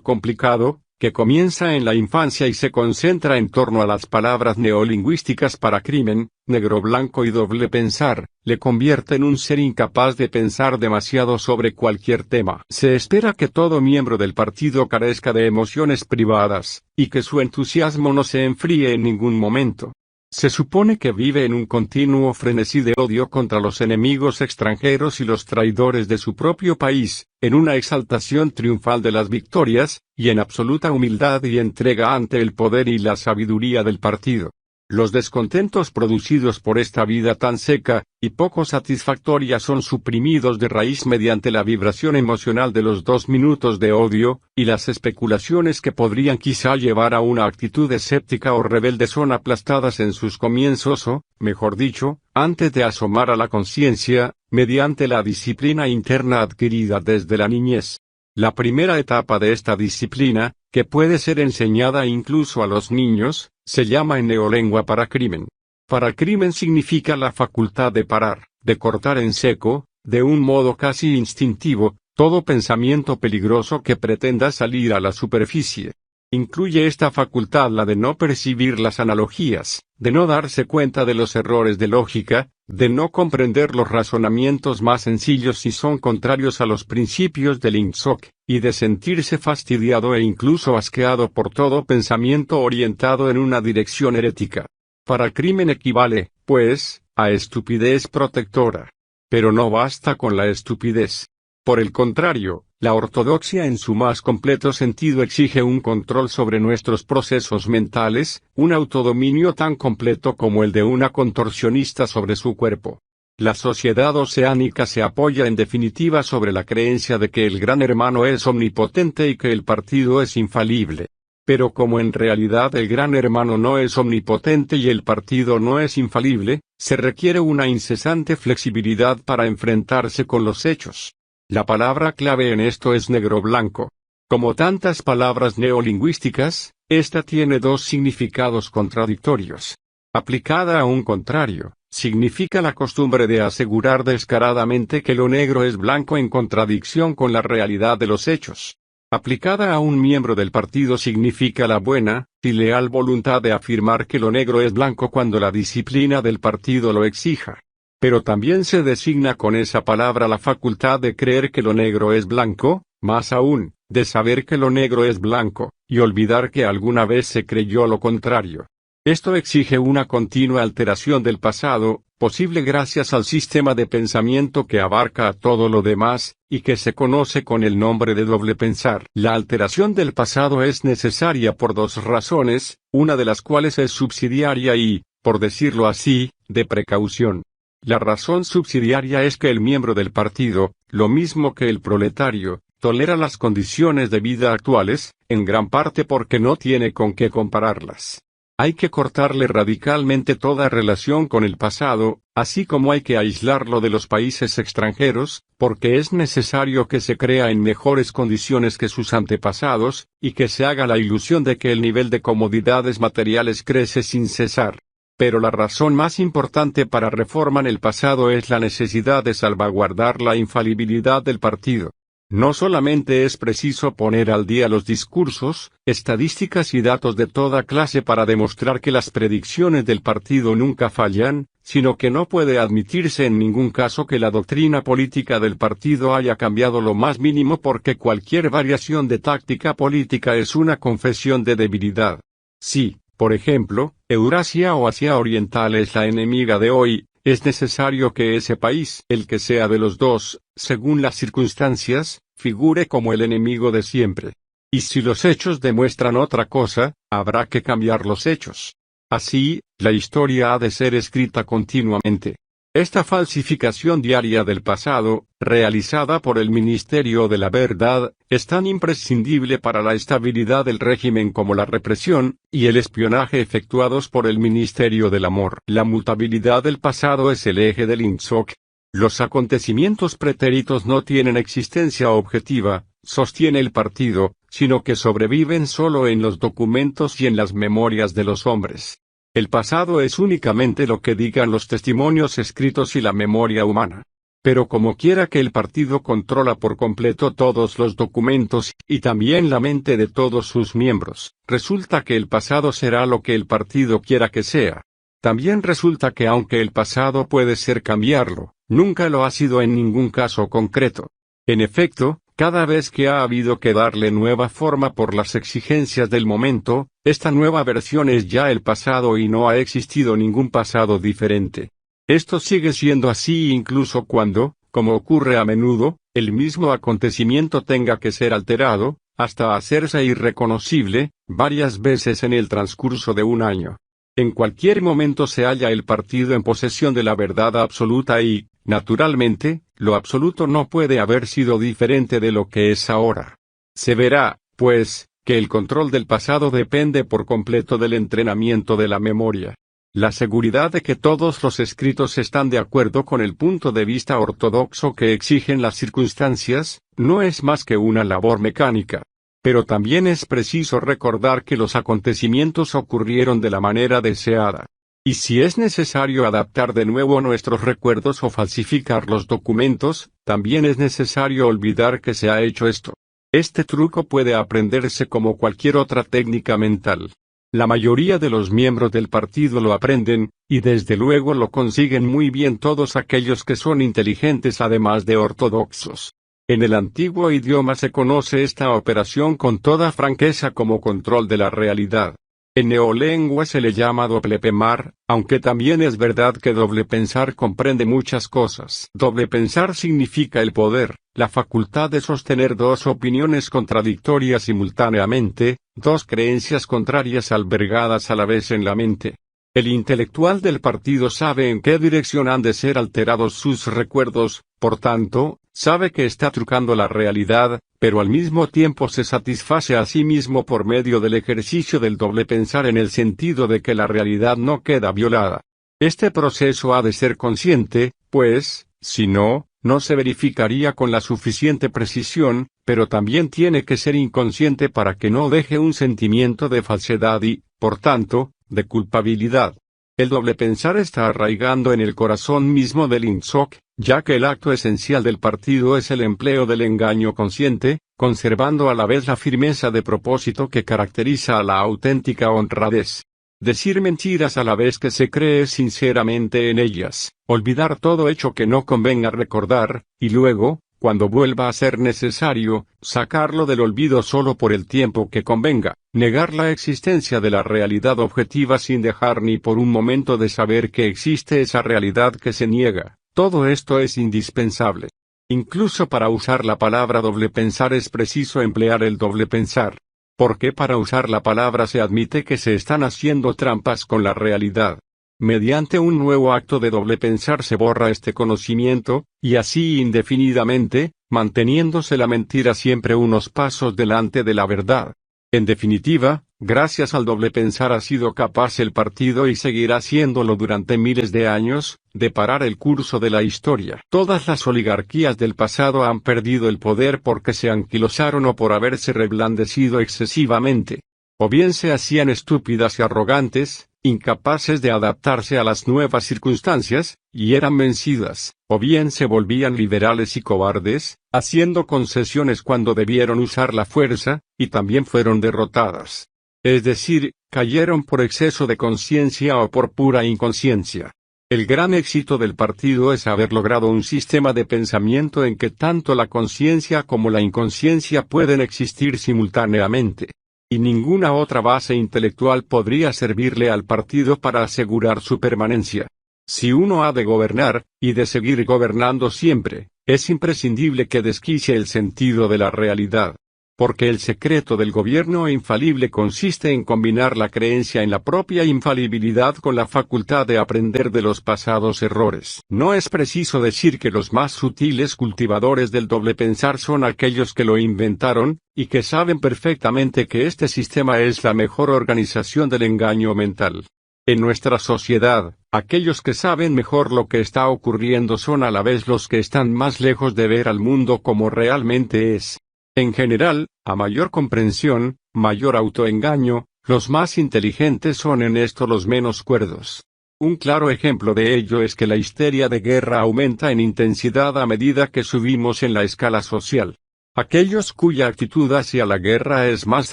complicado, que comienza en la infancia y se concentra en torno a las palabras neolingüísticas para crimen, negro, blanco y doble pensar, le convierte en un ser incapaz de pensar demasiado sobre cualquier tema. Se espera que todo miembro del partido carezca de emociones privadas, y que su entusiasmo no se enfríe en ningún momento. Se supone que vive en un continuo frenesí de odio contra los enemigos extranjeros y los traidores de su propio país, en una exaltación triunfal de las victorias, y en absoluta humildad y entrega ante el poder y la sabiduría del partido. Los descontentos producidos por esta vida tan seca, y poco satisfactoria son suprimidos de raíz mediante la vibración emocional de los 2 minutos de odio, y las especulaciones que podrían quizá llevar a una actitud escéptica o rebelde son aplastadas en sus comienzos o, mejor dicho, antes de asomar a la conciencia, mediante la disciplina interna adquirida desde la niñez. La primera etapa de esta disciplina, que puede ser enseñada incluso a los niños, se llama en neolengua paracrimen. Paracrimen significa la facultad de parar, de cortar en seco, de un modo casi instintivo, todo pensamiento peligroso que pretenda salir a la superficie. Incluye esta facultad la de no percibir las analogías, de no darse cuenta de los errores de lógica, de no comprender los razonamientos más sencillos si son contrarios a los principios del INSOC, y de sentirse fastidiado e incluso asqueado por todo pensamiento orientado en una dirección herética. Paracrimen equivale, pues, a estupidez protectora. Pero no basta con la estupidez. Por el contrario, la ortodoxia en su más completo sentido exige un control sobre nuestros procesos mentales, un autodominio tan completo como el de una contorsionista sobre su cuerpo. La sociedad oceánica se apoya en definitiva sobre la creencia de que el Gran Hermano es omnipotente y que el partido es infalible. Pero como en realidad el Gran Hermano no es omnipotente y el partido no es infalible, se requiere una incesante flexibilidad para enfrentarse con los hechos. La palabra clave en esto es negro-blanco. Como tantas palabras neolingüísticas, esta tiene 2 significados contradictorios. Aplicada a un contrario, significa la costumbre de asegurar descaradamente que lo negro es blanco en contradicción con la realidad de los hechos. Aplicada a un miembro del partido significa la buena y leal voluntad de afirmar que lo negro es blanco cuando la disciplina del partido lo exija. Pero también se designa con esa palabra la facultad de creer que lo negro es blanco, más aún, de saber que lo negro es blanco, y olvidar que alguna vez se creyó lo contrario. Esto exige una continua alteración del pasado, posible gracias al sistema de pensamiento que abarca a todo lo demás, y que se conoce con el nombre de doble pensar. La alteración del pasado es necesaria por 2 razones, una de las cuales es subsidiaria y, por decirlo así, de precaución. La razón subsidiaria es que el miembro del partido, lo mismo que el proletario, tolera las condiciones de vida actuales, en gran parte porque no tiene con qué compararlas. Hay que cortarle radicalmente toda relación con el pasado, así como hay que aislarlo de los países extranjeros, porque es necesario que se crea en mejores condiciones que sus antepasados, y que se haga la ilusión de que el nivel de comodidades materiales crece sin cesar. Pero la razón más importante para reformar el pasado es la necesidad de salvaguardar la infalibilidad del partido. No solamente es preciso poner al día los discursos, estadísticas y datos de toda clase para demostrar que las predicciones del partido nunca fallan, sino que no puede admitirse en ningún caso que la doctrina política del partido haya cambiado lo más mínimo, porque cualquier variación de táctica política es una confesión de debilidad. Si, por ejemplo, Eurasia o Asia Oriental es la enemiga de hoy, es necesario que ese país, el que sea de los dos, según las circunstancias, figure como el enemigo de siempre. Y si los hechos demuestran otra cosa, habrá que cambiar los hechos. Así, la historia ha de ser escrita continuamente. Esta falsificación diaria del pasado, realizada por el Ministerio de la Verdad, es tan imprescindible para la estabilidad del régimen como la represión y el espionaje efectuados por el Ministerio del Amor. La mutabilidad del pasado es el eje del INSOC. Los acontecimientos pretéritos no tienen existencia objetiva, sostiene el partido, sino que sobreviven solo en los documentos y en las memorias de los hombres. El pasado es únicamente lo que digan los testimonios escritos y la memoria humana. Pero como quiera que el partido controla por completo todos los documentos, y también la mente de todos sus miembros, resulta que el pasado será lo que el partido quiera que sea. También resulta que aunque el pasado puede ser cambiarlo, nunca lo ha sido en ningún caso concreto. En efecto, cada vez que ha habido que darle nueva forma por las exigencias del momento, esta nueva versión es ya el pasado y no ha existido ningún pasado diferente. Esto sigue siendo así incluso cuando, como ocurre a menudo, el mismo acontecimiento tenga que ser alterado, hasta hacerse irreconocible, varias veces en el transcurso de un año. En cualquier momento se halla el partido en posesión de la verdad absoluta y, naturalmente, lo absoluto no puede haber sido diferente de lo que es ahora. Se verá, pues, que el control del pasado depende por completo del entrenamiento de la memoria. La seguridad de que todos los escritos están de acuerdo con el punto de vista ortodoxo que exigen las circunstancias, no es más que una labor mecánica. Pero también es preciso recordar que los acontecimientos ocurrieron de la manera deseada. Y si es necesario adaptar de nuevo nuestros recuerdos o falsificar los documentos, también es necesario olvidar que se ha hecho esto. Este truco puede aprenderse como cualquier otra técnica mental. La mayoría de los miembros del partido lo aprenden, y desde luego lo consiguen muy bien todos aquellos que son inteligentes además de ortodoxos. En el antiguo idioma se conoce esta operación con toda franqueza como control de la realidad. En neolengua se le llama doble pensar, aunque también es verdad que doble pensar comprende muchas cosas. Doble pensar significa el poder, la facultad de sostener dos opiniones contradictorias simultáneamente, dos creencias contrarias albergadas a la vez en la mente. El intelectual del partido sabe en qué dirección han de ser alterados sus recuerdos, por tanto, sabe que está trucando la realidad, pero al mismo tiempo se satisface a sí mismo por medio del ejercicio del doble pensar en el sentido de que la realidad no queda violada. Este proceso ha de ser consciente, pues, si no, no se verificaría con la suficiente precisión, pero también tiene que ser inconsciente para que no deje un sentimiento de falsedad y, por tanto, de culpabilidad. El doble pensar está arraigando en el corazón mismo del INSOC, ya que el acto esencial del partido es el empleo del engaño consciente, conservando a la vez la firmeza de propósito que caracteriza a la auténtica honradez. Decir mentiras a la vez que se cree sinceramente en ellas, olvidar todo hecho que no convenga recordar, y luego, cuando vuelva a ser necesario, sacarlo del olvido solo por el tiempo que convenga, negar la existencia de la realidad objetiva sin dejar ni por un momento de saber que existe esa realidad que se niega, todo esto es indispensable. Incluso para usar la palabra doble pensar es preciso emplear el doble pensar. Porque para usar la palabra se admite que se están haciendo trampas con la realidad. Mediante un nuevo acto de doble pensar se borra este conocimiento, y así indefinidamente, manteniéndose la mentira siempre unos pasos delante de la verdad. En definitiva, Gracias al doble pensar ha sido capaz el partido y seguirá siéndolo durante miles de años, de parar el curso de la historia. Todas las oligarquías del pasado han perdido el poder porque se anquilosaron o por haberse reblandecido excesivamente. O bien se hacían estúpidas y arrogantes, incapaces de adaptarse a las nuevas circunstancias, y eran vencidas, o bien se volvían liberales y cobardes, haciendo concesiones cuando debieron usar la fuerza, y también fueron derrotadas. Es decir, cayeron por exceso de conciencia o por pura inconsciencia. El gran éxito del partido es haber logrado un sistema de pensamiento en que tanto la conciencia como la inconsciencia pueden existir simultáneamente. Y ninguna otra base intelectual podría servirle al partido para asegurar su permanencia. Si uno ha de gobernar, y de seguir gobernando siempre, es imprescindible que desquicie el sentido de la realidad. Porque el secreto del gobierno infalible consiste en combinar la creencia en la propia infalibilidad con la facultad de aprender de los pasados errores. No es preciso decir que los más sutiles cultivadores del doble pensar son aquellos que lo inventaron, y que saben perfectamente que este sistema es la mejor organización del engaño mental. En nuestra sociedad, aquellos que saben mejor lo que está ocurriendo son a la vez los que están más lejos de ver al mundo como realmente es. En general, a mayor comprensión, mayor autoengaño, los más inteligentes son en esto los menos cuerdos. Un claro ejemplo de ello es que la histeria de guerra aumenta en intensidad a medida que subimos en la escala social. Aquellos cuya actitud hacia la guerra es más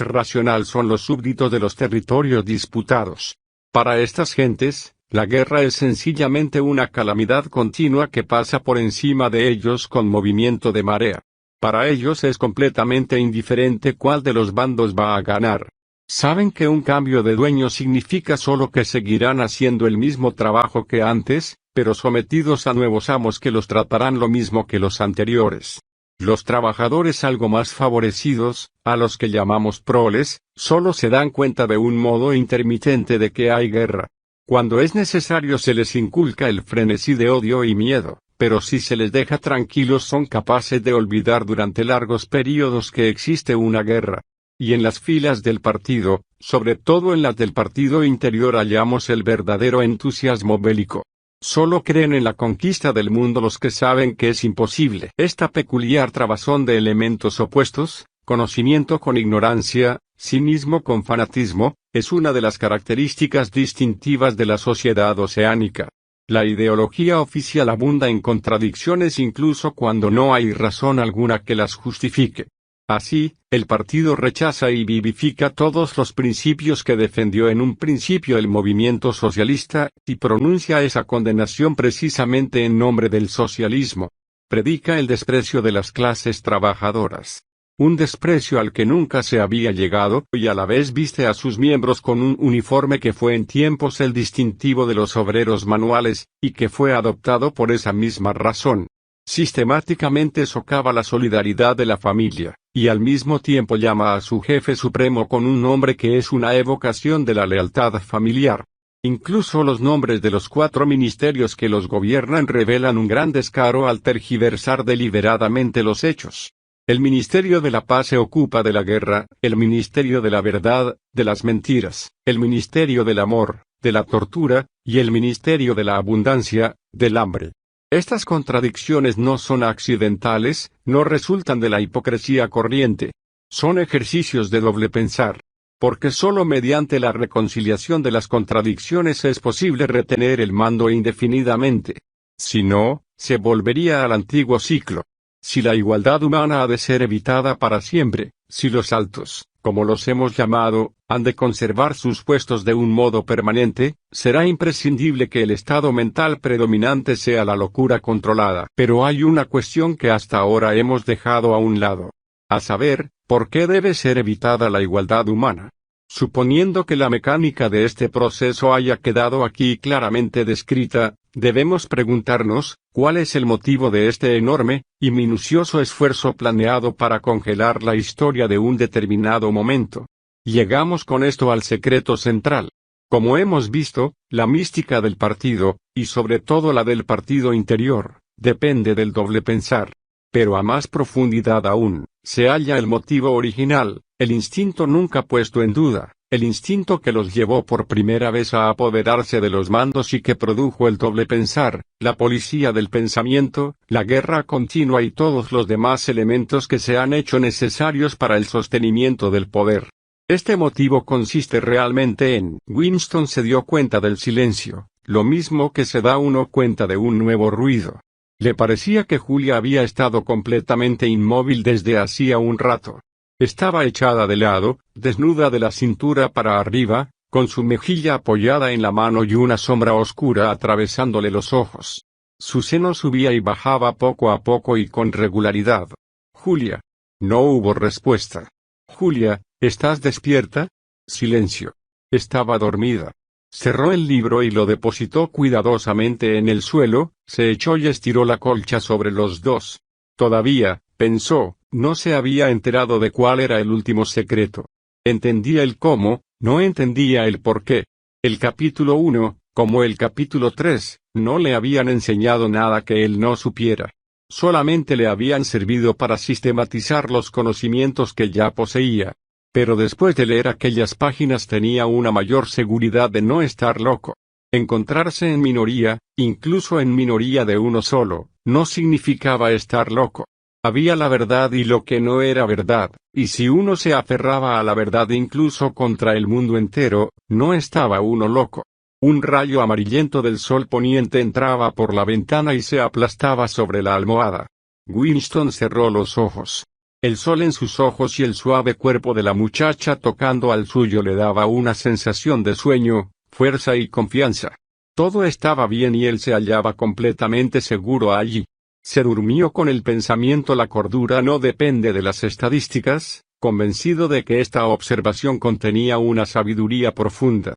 racional son los súbditos de los territorios disputados. Para estas gentes, la guerra es sencillamente una calamidad continua que pasa por encima de ellos con movimiento de marea. Para ellos es completamente indiferente cuál de los bandos va a ganar. Saben que un cambio de dueño significa solo que seguirán haciendo el mismo trabajo que antes, pero sometidos a nuevos amos que los tratarán lo mismo que los anteriores. Los trabajadores algo más favorecidos, a los que llamamos proles, solo se dan cuenta de un modo intermitente de que hay guerra. Cuando es necesario se les inculca el frenesí de odio y miedo. Pero si se les deja tranquilos son capaces de olvidar durante largos períodos que existe una guerra. Y en las filas del partido, sobre todo en las del partido interior hallamos el verdadero entusiasmo bélico. Solo creen en la conquista del mundo los que saben que es imposible. Esta peculiar trabazón de elementos opuestos, conocimiento con ignorancia, cinismo con fanatismo, es una de las características distintivas de la sociedad oceánica. La ideología oficial abunda en contradicciones incluso cuando no hay razón alguna que las justifique. Así, el partido rechaza y vivifica todos los principios que defendió en un principio el movimiento socialista, y pronuncia esa condenación precisamente en nombre del socialismo. Predica el desprecio de las clases trabajadoras. Un desprecio al que nunca se había llegado, y a la vez viste a sus miembros con un uniforme que fue en tiempos el distintivo de los obreros manuales, y que fue adoptado por esa misma razón. Sistemáticamente socava la solidaridad de la familia, y al mismo tiempo llama a su jefe supremo con un nombre que es una evocación de la lealtad familiar. Incluso los nombres de los 4 ministerios que los gobiernan revelan un gran descaro al tergiversar deliberadamente los hechos. El Ministerio de la Paz se ocupa de la guerra, el Ministerio de la Verdad, de las mentiras, el Ministerio del Amor, de la tortura, y el Ministerio de la Abundancia, del hambre. Estas contradicciones no son accidentales, no resultan de la hipocresía corriente. Son ejercicios de doble pensar. Porque sólo mediante la reconciliación de las contradicciones es posible retener el mando indefinidamente. Si no, se volvería al antiguo ciclo. Si la igualdad humana ha de ser evitada para siempre, si los altos, como los hemos llamado, han de conservar sus puestos de un modo permanente, será imprescindible que el estado mental predominante sea la locura controlada. Pero hay una cuestión que hasta ahora hemos dejado a un lado. A saber, ¿por qué debe ser evitada la igualdad humana? Suponiendo que la mecánica de este proceso haya quedado aquí claramente descrita, debemos preguntarnos, ¿cuál es el motivo de este enorme y minucioso esfuerzo planeado para congelar la historia de un determinado momento? Llegamos con esto al secreto central. Como hemos visto, la mística del partido, y sobre todo la del partido interior, depende del doble pensar. Pero a más profundidad aún, se halla el motivo original, el instinto nunca puesto en duda, El instinto que los llevó por primera vez a apoderarse de los mandos y que produjo el doble pensar, la policía del pensamiento, la guerra continua y todos los demás elementos que se han hecho necesarios para el sostenimiento del poder. Este motivo consiste realmente en: Winston se dio cuenta del silencio, lo mismo que se da uno cuenta de un nuevo ruido. Le parecía que Julia había estado completamente inmóvil desde hacía un rato. Estaba echada de lado, desnuda de la cintura para arriba, con su mejilla apoyada en la mano y una sombra oscura atravesándole los ojos. Su seno subía y bajaba poco a poco y con regularidad. Julia. No hubo respuesta. Julia, ¿estás despierta? Silencio. Estaba dormida. Cerró el libro y lo depositó cuidadosamente en el suelo, se echó y estiró la colcha sobre los dos. Todavía, pensó, no se había enterado de cuál era el último secreto. Entendía el cómo, no entendía el por qué. El capítulo 1, como el capítulo 3, no le habían enseñado nada que él no supiera. Solamente le habían servido para sistematizar los conocimientos que ya poseía. Pero después de leer aquellas páginas tenía una mayor seguridad de no estar loco. Encontrarse en minoría, incluso en minoría de uno solo, no significaba estar loco. Había la verdad y lo que no era verdad, y si uno se aferraba a la verdad incluso contra el mundo entero, no estaba uno loco. Un rayo amarillento del sol poniente entraba por la ventana y se aplastaba sobre la almohada. Winston cerró los ojos. El sol en sus ojos y el suave cuerpo de la muchacha tocando al suyo le daba una sensación de sueño, fuerza y confianza. Todo estaba bien y él se hallaba completamente seguro allí. Se durmió con el pensamiento: la cordura no depende de las estadísticas, convencido de que esta observación contenía una sabiduría profunda.